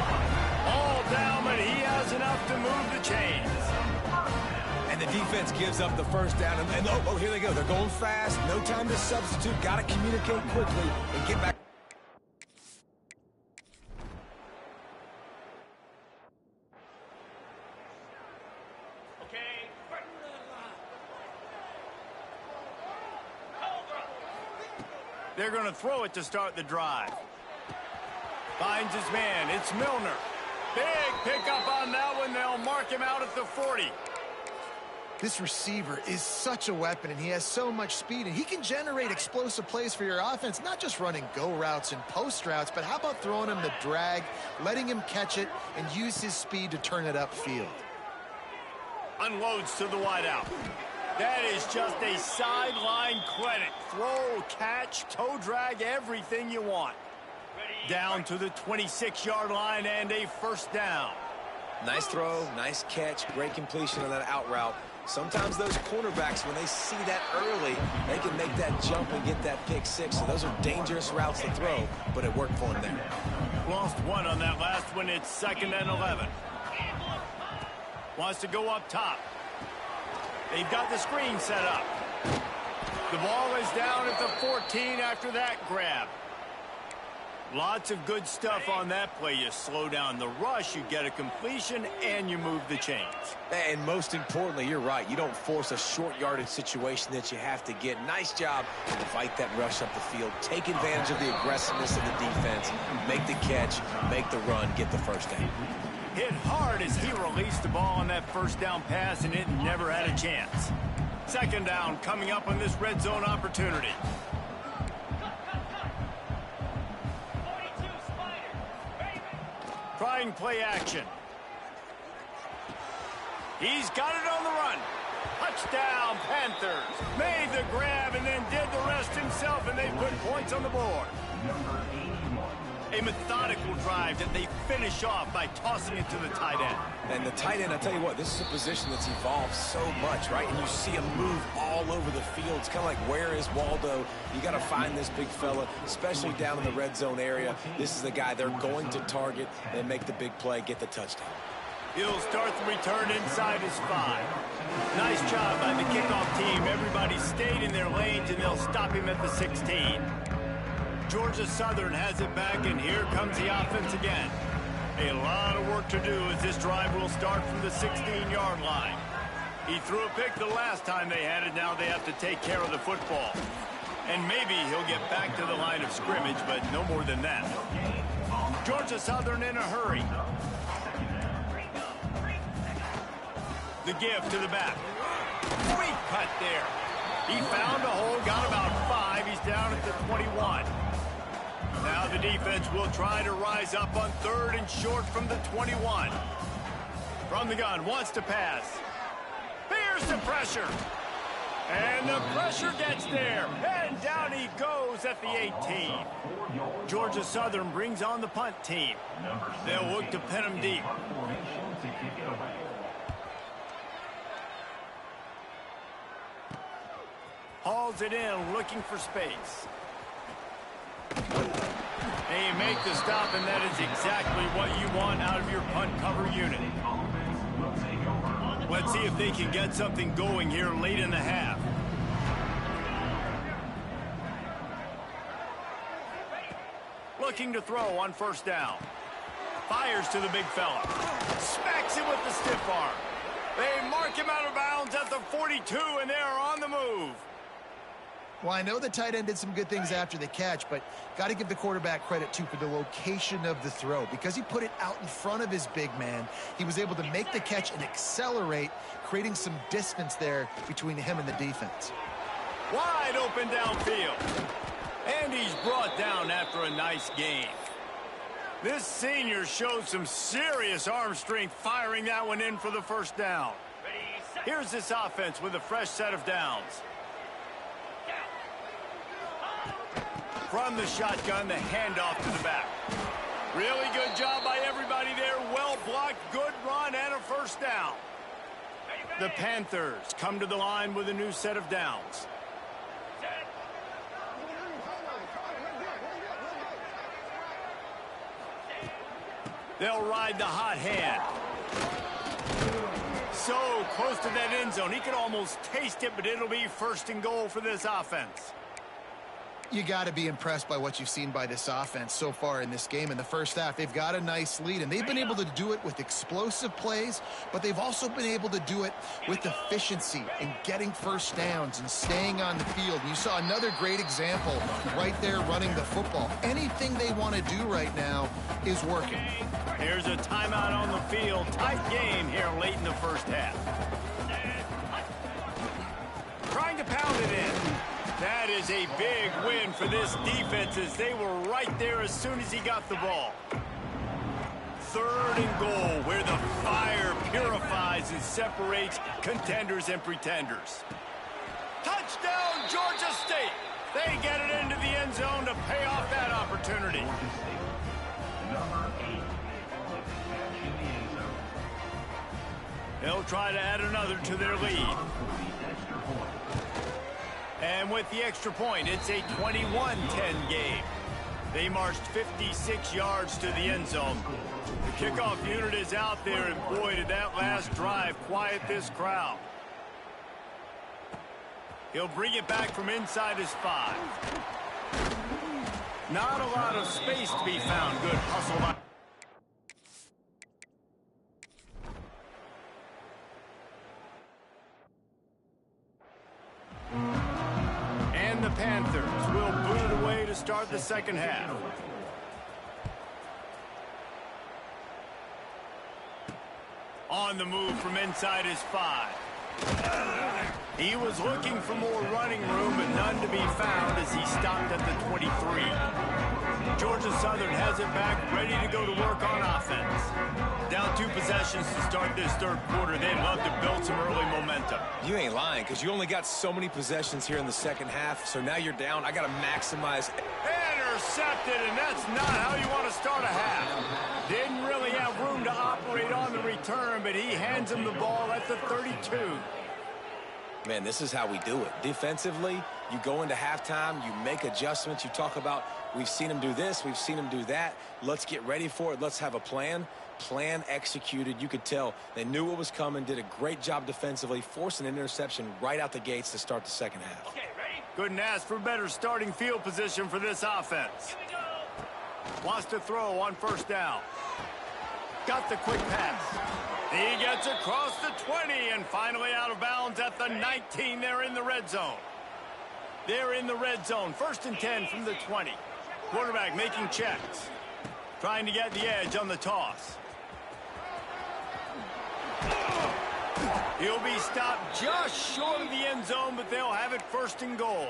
All down, but he has enough to move the chains. And the defense gives up the 1st down. And oh, here they go. They're going fast. No time to substitute. Got to communicate quickly and get back. They're going to throw it to start the drive. Finds his man. It's Milner. Big pickup on that one. They'll mark him out at the 40. This receiver is such a weapon, and he has so much speed, and he can generate explosive plays for your offense, not just running go routes and post routes, but how about throwing him the drag, letting him catch it, and use his speed to turn it upfield. Unloads to the wideout. That is just a sideline credit. Throw, catch, toe drag, everything you want. Down to the 26-yard line and a 1st down. Nice throw, nice catch, great completion on that out route. Sometimes those cornerbacks, when they see that early, they can make that jump and get that pick six. So those are dangerous routes to throw, but it worked for him there. Lost one on that last one. It's 2nd and 11. Wants to go up top. They've got the screen set up. The ball is down at the 14 after that grab. Lots of good stuff on that play. You slow down the rush, you get a completion, and you move the chains. And most importantly, you're right. You don't force a short yardage situation that you have to get. Nice job to invite that rush up the field. Take advantage of the aggressiveness of the defense. Make the catch, make the run, get the first down. Hit hard as he released the ball on that first down pass, and it never had a chance. 2nd down coming up on this red zone opportunity. Trying play action. He's got it on the run. Touchdown, Panthers. Made the grab and then did the rest himself, and they put points on the board. A methodical drive that they finish off by tossing it to the tight end. And the tight end, I tell you what, this is a position that's evolved so much, right? And you see him move all over the field. It's kind of like, where is Waldo? You got to find this big fella, especially down in the red zone area. This is the guy they're going to target and make the big play, get the touchdown. He'll start the return inside his 5. Nice job by the kickoff team. Everybody stayed in their lanes, and they'll stop him at the 16. Georgia Southern has it back, and here comes the offense again. A lot of work to do as this drive will start from the 16-yard line. He threw a pick the last time they had it. Now they have to take care of the football. And maybe he'll get back to the line of scrimmage, but no more than that. Georgia Southern in a hurry. The give to the back. Great cut there. He found a hole, got about 5. He's down at the 21. Now the defense will try to rise up on 3rd and short from the 21. From the gun, wants to pass. Here's the pressure. And the pressure gets there. And down he goes at the 18. Georgia Southern brings on the punt team. They'll look to pin him deep. Hauls it in, looking for space. They make the stop, and that is exactly what you want out of your punt cover unit. Let's see if they can get something going here late in the half. Looking to throw on 1st down. Fires to the big fella. Smacks him with the stiff arm. They mark him out of bounds at the 42, and they are on the move. Well, I know the tight end did some good things after the catch, but got to give the quarterback credit, too, for the location of the throw. Because he put it out in front of his big man, he was able to make the catch and accelerate, creating some distance there between him and the defense. Wide open downfield. And he's brought down after a nice gain. This senior showed some serious arm strength firing that one in for the 1st down. Here's this offense with a fresh set of downs. From the shotgun, the handoff to the back. Really good job by everybody there. Well blocked, good run, and a 1st down. The Panthers come to the line with a new set of downs. They'll ride the hot hand. So close to that end zone. He could almost taste it, but it'll be 1st and goal for this offense. You got to be impressed by what you've seen by this offense so far in this game. In the 1st half, they've got a nice lead, and they've been able to do it with explosive plays, but they've also been able to do it with efficiency and getting 1st downs and staying on the field. You saw another great example right there running the football. Anything they want to do right now is working. Here's a timeout on the field. Tight game here late in the 1st half. Trying to pound it in. That is a big win for this defense as they were right there as soon as he got the ball. 3rd and goal, where the fire purifies and separates contenders and pretenders. Touchdown, Georgia State! They get it into the end zone to pay off that opportunity. They'll try to add another to their lead. And with the extra point, it's a 21-10 game. They marched 56 yards to the end zone. The kickoff unit is out there, and boy, did that last drive quiet this crowd. He'll bring it back from inside his 5. Not a lot of space to be found. Good hustle by. And the Panthers will boot it away to start the second half. On the move from inside his 5. He was looking for more running room, but none to be found as he stopped at the 23. Georgia Southern has it back, ready to go to work on offense. Down 2 possessions to start this third quarter. They'd love to build some early momentum. You ain't lying, because you only got so many possessions here in the second half, so now you're down. I got to maximize. Intercepted, and that's not how you want to start a half. Didn't really have room to operate on the return, but he hands him the ball at the 32. Man, this is how we do it. Defensively, you go into halftime, you make adjustments. You talk about, we've seen him do this, we've seen him do that. Let's get ready for it. Let's have a plan. Plan executed. You could tell they knew what was coming, did a great job defensively, forcing an interception right out the gates to start the second half. Okay, ready? Couldn't ask for better starting field position for this offense. Wants to throw on first down. Got the quick pass. He gets across the 20 and finally out of bounds at the 19. They're in the red zone. They're in the red zone. 1st and 10 from the 20. Quarterback making checks. Trying to get the edge on the toss. He'll be stopped just short of the end zone, but they'll have it 1st and goal.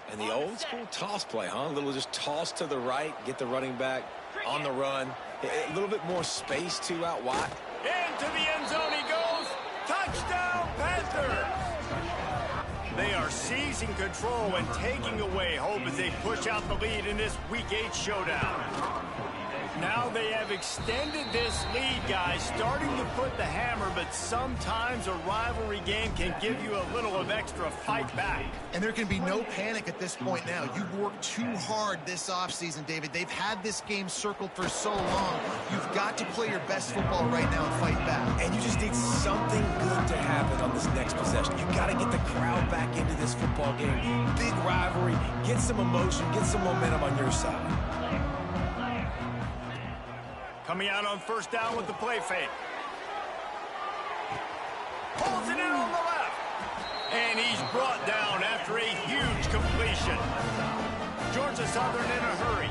And the old school toss play, huh? A little just toss to the right, get the running back on the run. A little bit more space, too, out wide. Into the end zone he goes. Touchdown, Panthers! They are seizing control and taking away hope as they push out the lead in this Week 8 showdown. Now they have extended this lead, guys, starting to put the hammer, but sometimes a rivalry game can give you a little of extra fight back. And there can be no panic at this point now. You've worked too hard this offseason, David. They've had this game circled for so long. You've got to play your best football right now and fight back. And you just need something good to happen on this next possession. You got to get the crowd back into this football game. Big rivalry. Get some emotion. Get some momentum on your side. Coming out on first down with the play fake. Pulls it in on the left. And he's brought down after a huge completion. Georgia Southern in a hurry.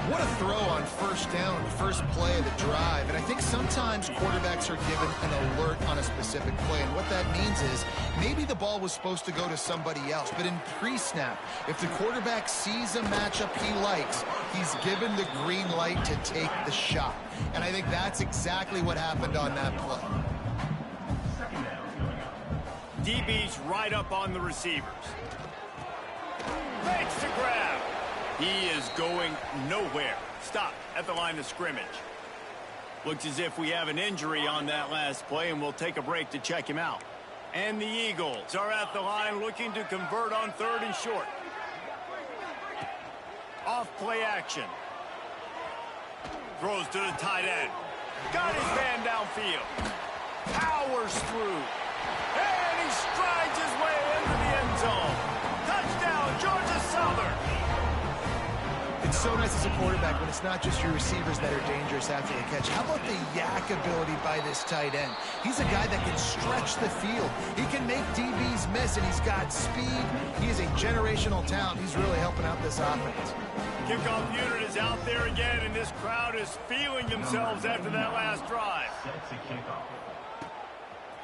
What a throw on first down, the first play of the drive. And I think sometimes quarterbacks are given an alert on a specific play. And what that means is maybe the ball was supposed to go to somebody else. But in pre-snap, if the quarterback sees a matchup he likes, he's given the green light to take the shot. And I think that's exactly what happened on that play. DB's right up on the receivers. Fakes to grab. He is going nowhere. Stop at the line of scrimmage. Looks as if we have an injury on that last play, and we'll take a break to check him out. And the Eagles are at the line looking to convert on 3rd and short. Off play action. Throws to the tight end. Got his man downfield. Powers through. And he strides his way into the end zone. Touchdown, Georgia Southern. It's so nice as a quarterback when it's not just your receivers that are dangerous after the catch. How about the yak ability by this tight end? He's a guy that can stretch the field. He can make DBs miss, and he's got speed. He is a generational talent. He's really helping out this offense. Kickoff unit is out there again, and this crowd is feeling themselves after that last drive.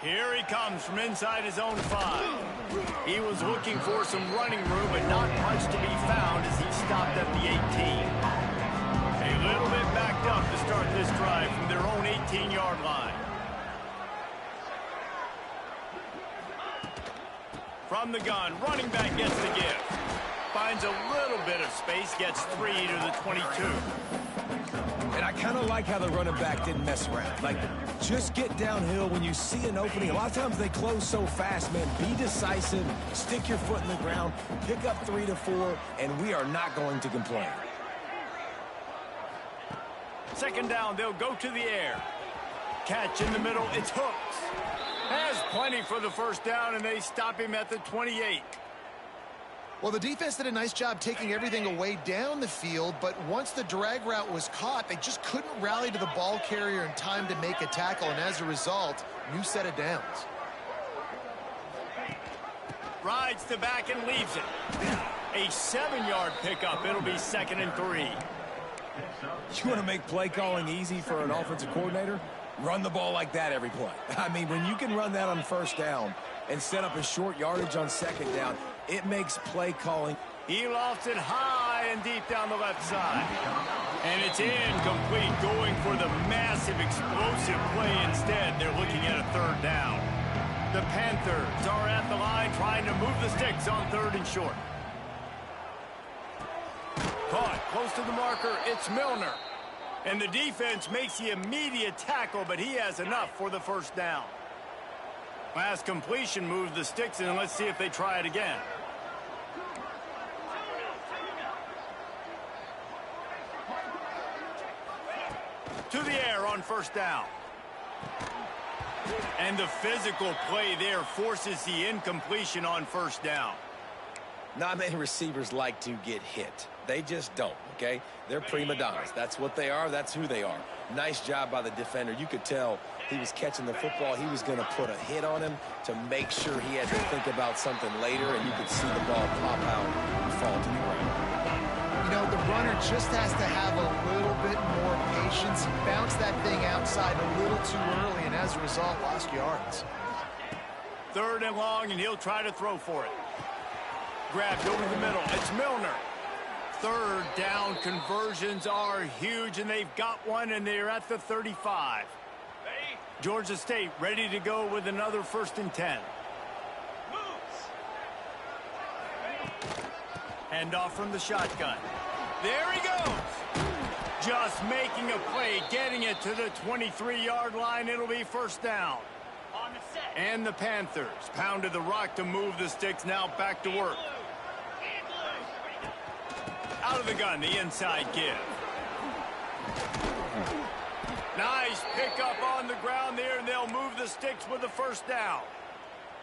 Here he comes from inside his own 5. He was looking for some running room, but not much to be found as he stopped at the 18. A little bit backed up to start this drive from their own 18-yard line. From the gun, running back gets the give. Finds a little bit of space, gets 3 to the 22. And I kind of like how the running back didn't mess around. Like, just get downhill when you see an opening. A lot of times they close so fast, man. Be decisive, stick your foot in the ground, pick up 3 to 4, and we are not going to complain. Second down, they'll go to the air. Catch in the middle, it's Hooks. Has plenty for the first down, and they stop him at the 28. Well, the defense did a nice job taking everything away down the field, but once the drag route was caught, they just couldn't rally to the ball carrier in time to make a tackle, and as a result, new set of downs. Rides the back and leaves it. A 7-yard pickup. It'll be 2nd and 3. You want to make play calling easy for an offensive coordinator? Run the ball like that every play. I mean, when you can run that on first down and set up a short yardage on second down, it makes play calling. He lofts it high and deep down the left side. And it's incomplete, going for the massive explosive play instead. They're looking at a 3rd down. The Panthers are at the line trying to move the sticks on 3rd and short. Caught close to the marker, it's Milner. And the defense makes the immediate tackle, but he has enough for the first down. Last completion moves the sticks, and let's see if they try it again. To the air on first down. And the physical play there forces the incompletion on first down. Not many receivers like to get hit. They just don't, okay? They're prima donnas. That's what they are. That's who they are. Nice job by the defender. You could tell he was catching the football. He was going to put a hit on him to make sure he had to think about something later, and you could see the ball pop out and fall to the ground. You know, the runner just has to have a little bit more patience. He bounced that thing outside a little too early, and as a result, lost yards. 3rd and long, and he'll try to throw for it. Grabbed over the middle. It's Milner. 3rd down conversions are huge, and they've got one, and they're at the 35. Georgia State ready to go with another 1st and 10. Hand off from the shotgun. There he goes. Just making a play, getting it to the 23-yard line. It'll be 1st down. And the Panthers pounded the rock to move the sticks. Now back to work. Out of the gun, the inside give. Nice pickup on the ground there, and they'll move the sticks with the 1st down.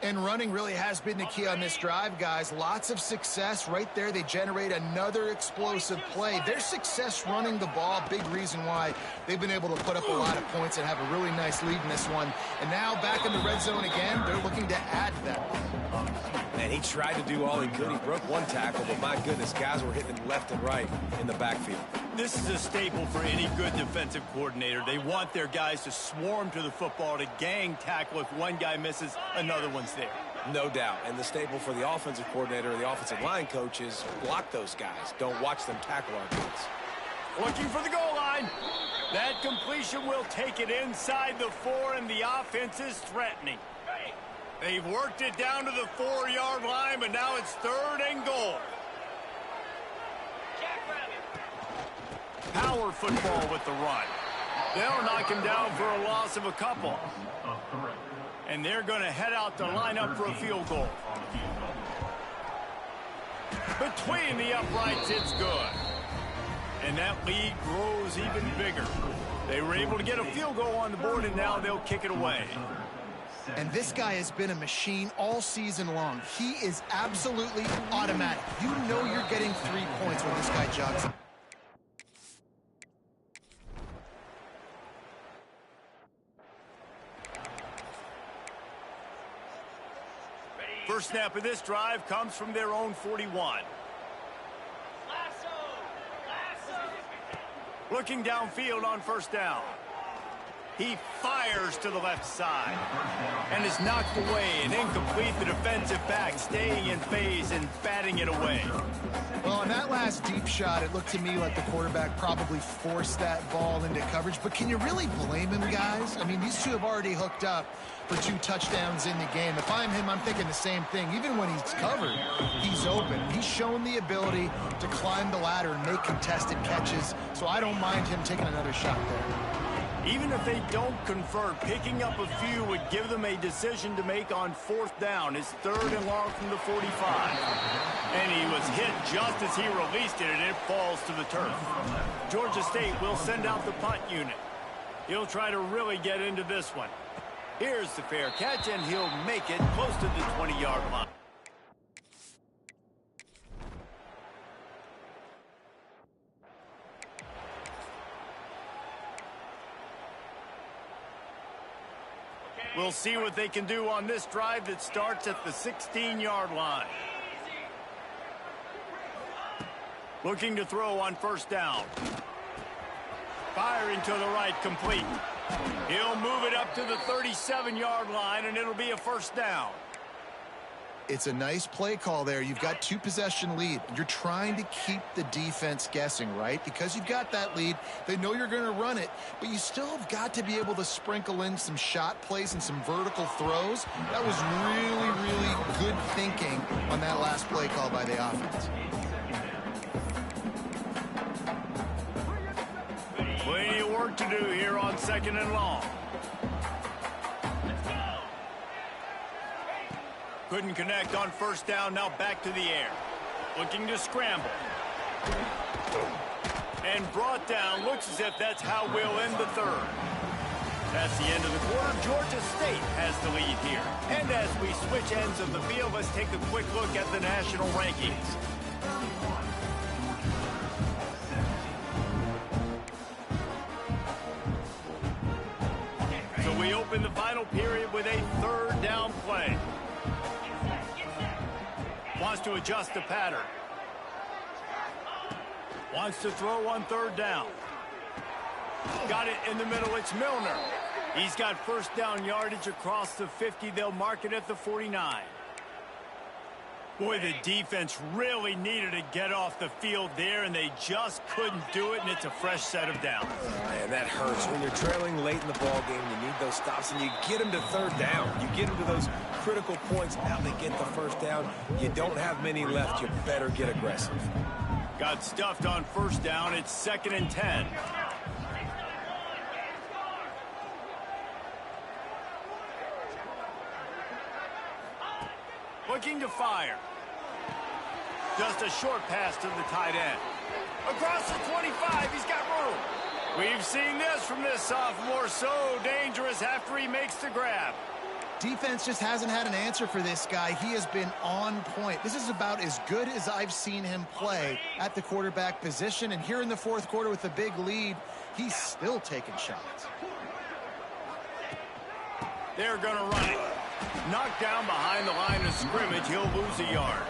And running really has been the key on this drive, guys. Lots of success right there. They generate another explosive play. Their success running the ball, big reason why they've been able to put up a lot of points and have a really nice lead in this one. And now back in the red zone again, they're looking to add to that one. And he tried to do all he could. He broke one tackle, but my goodness, guys were hitting him left and right in the backfield. This is a staple for any good defensive coordinator. They want their guys to swarm to the football, to gang tackle. If one guy misses, another one's there. No doubt. And the staple for the offensive coordinator or the offensive line coach is block those guys. Don't watch them tackle our kids. Looking for the goal line. That completion will take it inside the 4, and the offense is threatening. They've worked it down to the 4-yard line, but now it's 3rd and goal. Power football with the run. They'll knock him down for a loss of a couple. And they're going to head out to line up for a field goal. Between the uprights, it's good. And that lead grows even bigger. They were able to get a field goal on the board, and now they'll kick it away. And this guy has been a machine all season long. He is absolutely automatic. You know you're getting 3 points when this guy jogs. First snap of this drive comes from their own 41. Looking downfield on 1st down. He fires to the left side and is knocked away and incomplete. The defensive back staying in phase and batting it away. Well, on that last deep shot, it looked to me like the quarterback probably forced that ball into coverage. But can you really blame him, guys? I mean, these two have already hooked up for 2 touchdowns in the game. If I'm him, I'm thinking the same thing. Even when he's covered, he's open. He's shown the ability to climb the ladder and make contested catches, so I don't mind him taking another shot there. Even if they don't convert, picking up a few would give them a decision to make on 4th down. It's 3rd and long from the 45. And he was hit just as he released it, and it falls to the turf. Georgia State will send out the punt unit. He'll try to really get into this one. Here's the fair catch, and he'll make it close to the 20-yard line. We'll see what they can do on this drive that starts at the 16-yard line. Looking to throw on 1st down. Firing to the right, complete. He'll move it up to the 37-yard line, and it'll be a 1st down. It's a nice play call there. You've got 2-possession lead. You're trying to keep the defense guessing, right? Because you've got that lead. They know you're going to run it, but you still have got to be able to sprinkle in some shot plays and some vertical throws. That was really, really good thinking on that last play call by the offense. Plenty of work to do here on 2nd and long. Couldn't connect on 1st down, now back to the air. Looking to scramble. And brought down, looks as if that's how we'll end the 3rd. That's the end of the quarter. Georgia State has the lead here. And as we switch ends of the field, let's take a quick look at the national rankings. So we open the final period with a 3rd down play. Wants to adjust the pattern. Wants to throw on 3rd down. Got it in the middle. It's Milner. He's got 1st down yardage across the 50. They'll mark it at the 49. Boy, the defense really needed to get off the field there, and they just couldn't do it, and it's a fresh set of downs. Man, that hurts. When you're trailing late in the ball game, you need those stops, and you get them to 3rd down. You get them to those critical points. Now they get the 1st down. You don't have many left. You better get aggressive. Got stuffed on 1st down. It's 2nd and 10. Looking to fire. Just a short pass to the tight end. Across the 25, he's got room. We've seen this from this sophomore, so dangerous after he makes the grab. Defense just hasn't had an answer for this guy. He has been on point. This is about as good as I've seen him play at the quarterback position. And here in the 4th quarter with a big lead, he's still taking shots. They're going to run it. Knocked down behind the line of scrimmage. He'll lose a yard.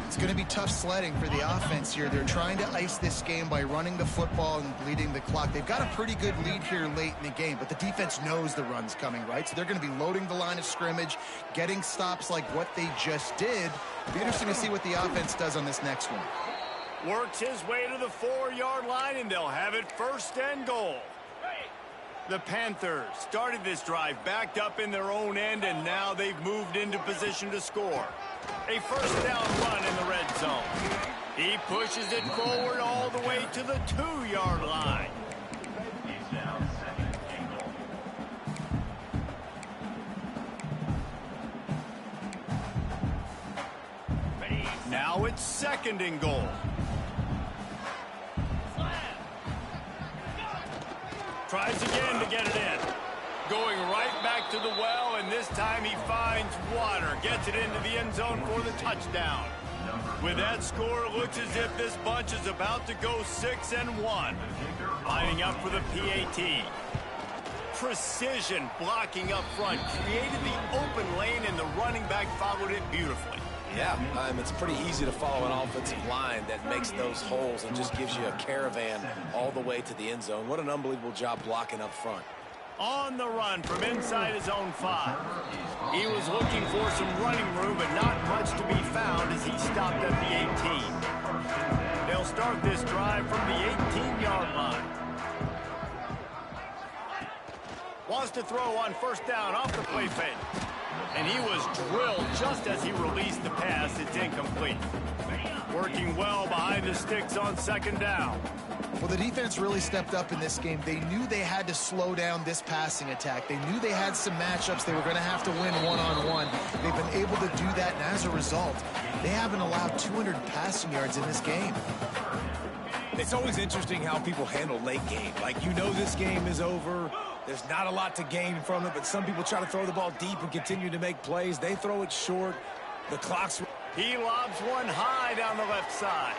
It's going to be tough sledding for the offense here. They're trying to ice this game by running the football and bleeding the clock. They've got a pretty good lead here late in the game, but the defense knows the run's coming, right? So they're going to be loading the line of scrimmage, getting stops like what they just did. It'll be interesting to see what the offense does on this next one. Works his way to the 4-yard line, and they'll have it 1st and goal. The Panthers started this drive backed up in their own end, and now they've moved into position to score. A 1st down run in the red zone. He pushes it forward all the way to the 2-yard line. Now it's 2nd and goal. Tries again to get it in. Going right back to the well, and this time he finds water. Gets it into the end zone for the touchdown. With that score, it looks as if this bunch is about to go 6-1. Lining up for the PAT. Precision blocking up front. Created the open lane, and the running back followed it beautifully. Yeah, it's pretty easy to follow an offensive line that makes those holes and just gives you a caravan all the way to the end zone. What an unbelievable job blocking up front. On the run from inside his own 5. He was looking for some running room, but not much to be found as he stopped at the 18. They'll start this drive from the 18-yard line. Wants to throw on first down off the play fake. And he was drilled just as he released the pass. It's incomplete. Working well behind the sticks on second down. Well, the defense really stepped up in this game. They knew they had to slow down this passing attack. They knew they had some matchups they were going to have to win one-on-one. They've been able to do that, and as a result, they haven't allowed 200 passing yards in this game. It's always interesting how people handle late game. Like, you know this game is over. There's not a lot to gain from it, but some people try to throw the ball deep and continue to make plays. They throw it short. The clock's... He lobs one high down the left side.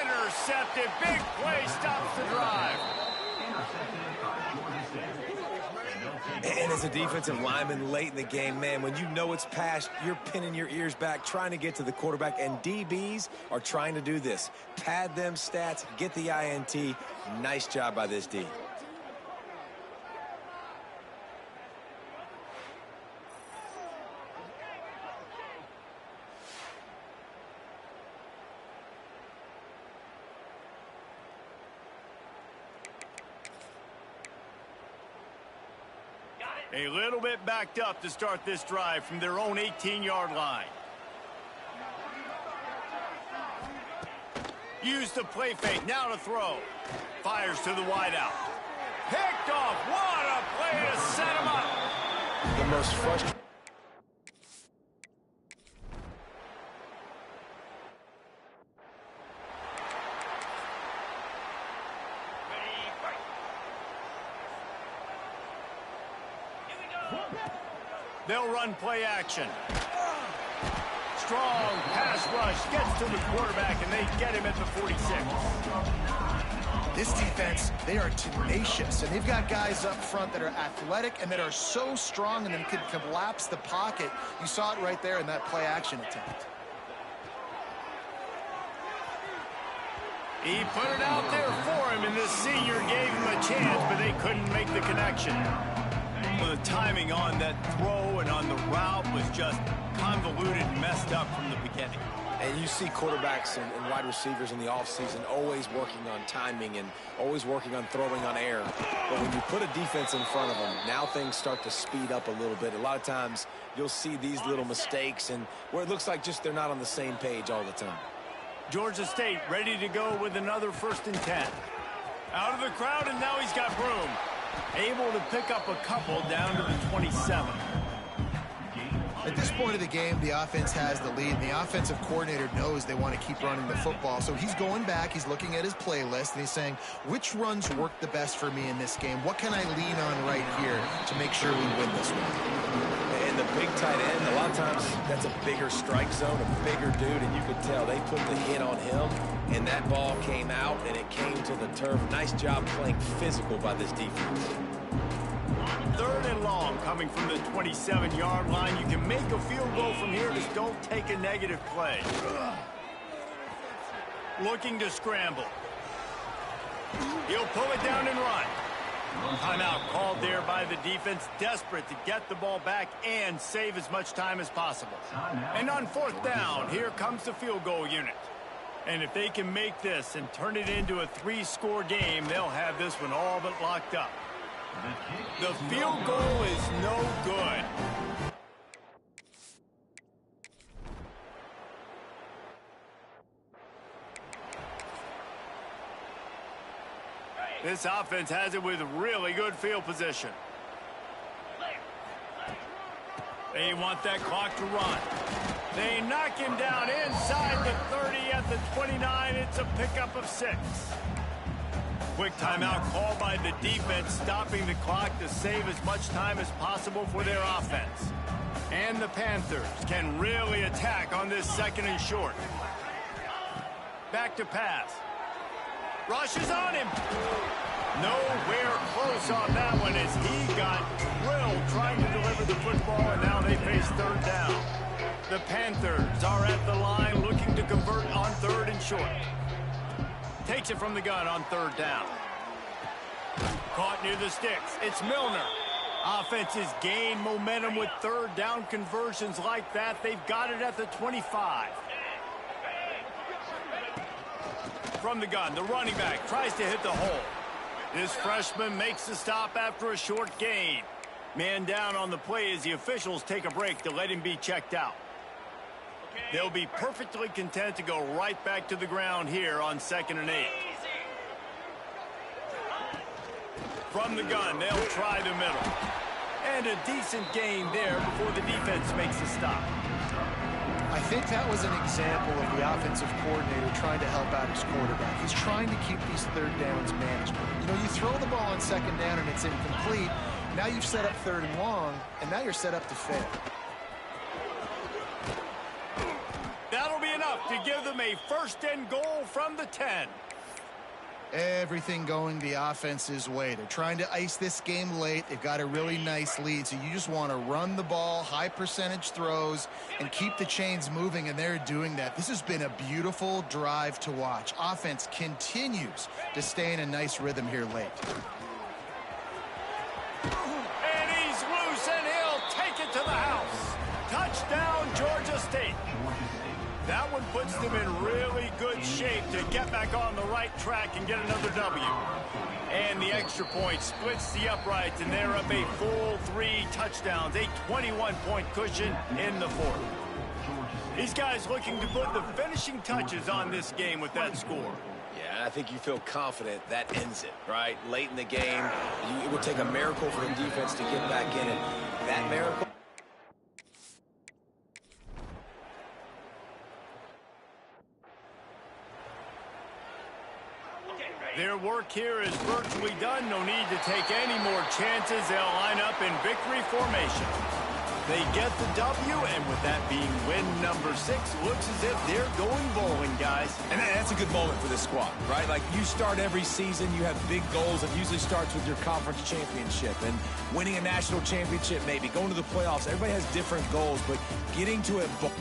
Intercepted. Big play stops the drive. And as a defensive lineman late in the game, man, when you know it's past, you're pinning your ears back, trying to get to the quarterback, and DBs are trying to do this. Pad them stats, get the INT. Nice job by this D. A little bit backed up to start this drive from their own 18-yard line. Use the play fake, now to throw. Fires to the wideout. Picked off, what a play to set him up. The most frustrating. They'll run play action. Strong pass rush gets to the quarterback, and they get him at the 46. This defense, they are tenacious, and they've got guys up front that are athletic and that are so strong and then can collapse the pocket. You saw it right there in that play action attempt. He put it out there for him, and the senior gave him a chance, but they couldn't make the connection. Well, the timing on that throw and on the route was just convoluted and messed up from the beginning. And you see quarterbacks and wide receivers in the offseason always working on timing and always working on throwing on air. But when you put a defense in front of them, now things start to speed up a little bit. A lot of times you'll see these little mistakes and where it looks like just they're not on the same page all the time. Georgia State ready to go with another 1st and 10. Out of the crowd, and now he's got room. Able to pick up a couple down to the 27. At this point of the game, the offense has the lead, and the offensive coordinator knows they want to keep running the football. So he's going back, he's looking at his playlist, and he's saying, which runs work the best for me in this game? What can I lean on right here to make sure we win this one? And the big tight end, a lot of times that's a bigger strike zone, a bigger dude, and you could tell they put the hit on him, and that ball came out, and it came to the turf. Nice job playing physical by this defense. 3rd and long coming from the 27-yard line. You can make a field goal from here, just don't take a negative play. Looking to scramble. He'll pull it down and run. Timeout called there by the defense, desperate to get the ball back and save as much time as possible. And on 4th down, here comes the field goal unit. And if they can make this and turn it into a 3-score game, they'll have this one all but locked up. The field goal is no good. This offense has it with really good field position. They want that clock to run. They knock him down inside the 30 at the 29. It's a pickup of 6. Quick timeout called by the defense, stopping the clock to save as much time as possible for their offense. And the Panthers can really attack on this 2nd and short. Back to pass. Rushes on him. Nowhere close on that one as he got drilled trying to deliver the football, and now they face 3rd down. The Panthers are at the line looking to convert on 3rd and short. Takes it from the gun on 3rd down. Caught near the sticks. It's Milner. Offenses gain momentum with third down conversions like that. They've got it at the 25. From the gun, the running back tries to hit the hole. This freshman makes the stop after a short gain. Man down on the play as the officials take a break to let him be checked out. They'll be perfectly content to go right back to the ground here on 2nd and 8. From the gun, they'll try the middle. And a decent gain there before the defense makes a stop. I think that was an example of the offensive coordinator trying to help out his quarterback. He's trying to keep these third downs manageable. You know, you throw the ball on 2nd down and it's incomplete. Now you've set up 3rd and long, and now you're set up to fail. That'll be enough to give them a 1st and goal from the 10. Everything going the offense's way. They're trying to ice this game late. They've got a really nice lead, so you just want to run the ball, high percentage throws, and keep the chains moving, and they're doing that. This has been a beautiful drive to watch. Offense continues to stay in a nice rhythm here late. And he's loose, and he'll take it to the house. Touchdown, Georgia State. That one puts them in really good shape to get back on the right track and get another W. And the extra point splits the uprights, and they're up a full 3 touchdowns, a 21-point cushion in the 4th. These guys looking to put the finishing touches on this game with that score. Yeah, I think you feel confident that ends it, right? Late in the game, it would take a miracle for the defense to get back in it. That miracle. Their work here is virtually done. No need to take any more chances. They'll line up in victory formation. They get the W, and with that being win number 6, looks as if they're going bowling, guys. And that's a good moment for this squad, right? Like, you start every season, you have big goals. It usually starts with your conference championship and winning a national championship, maybe going to the playoffs. Everybody has different goals, but getting to a bowl.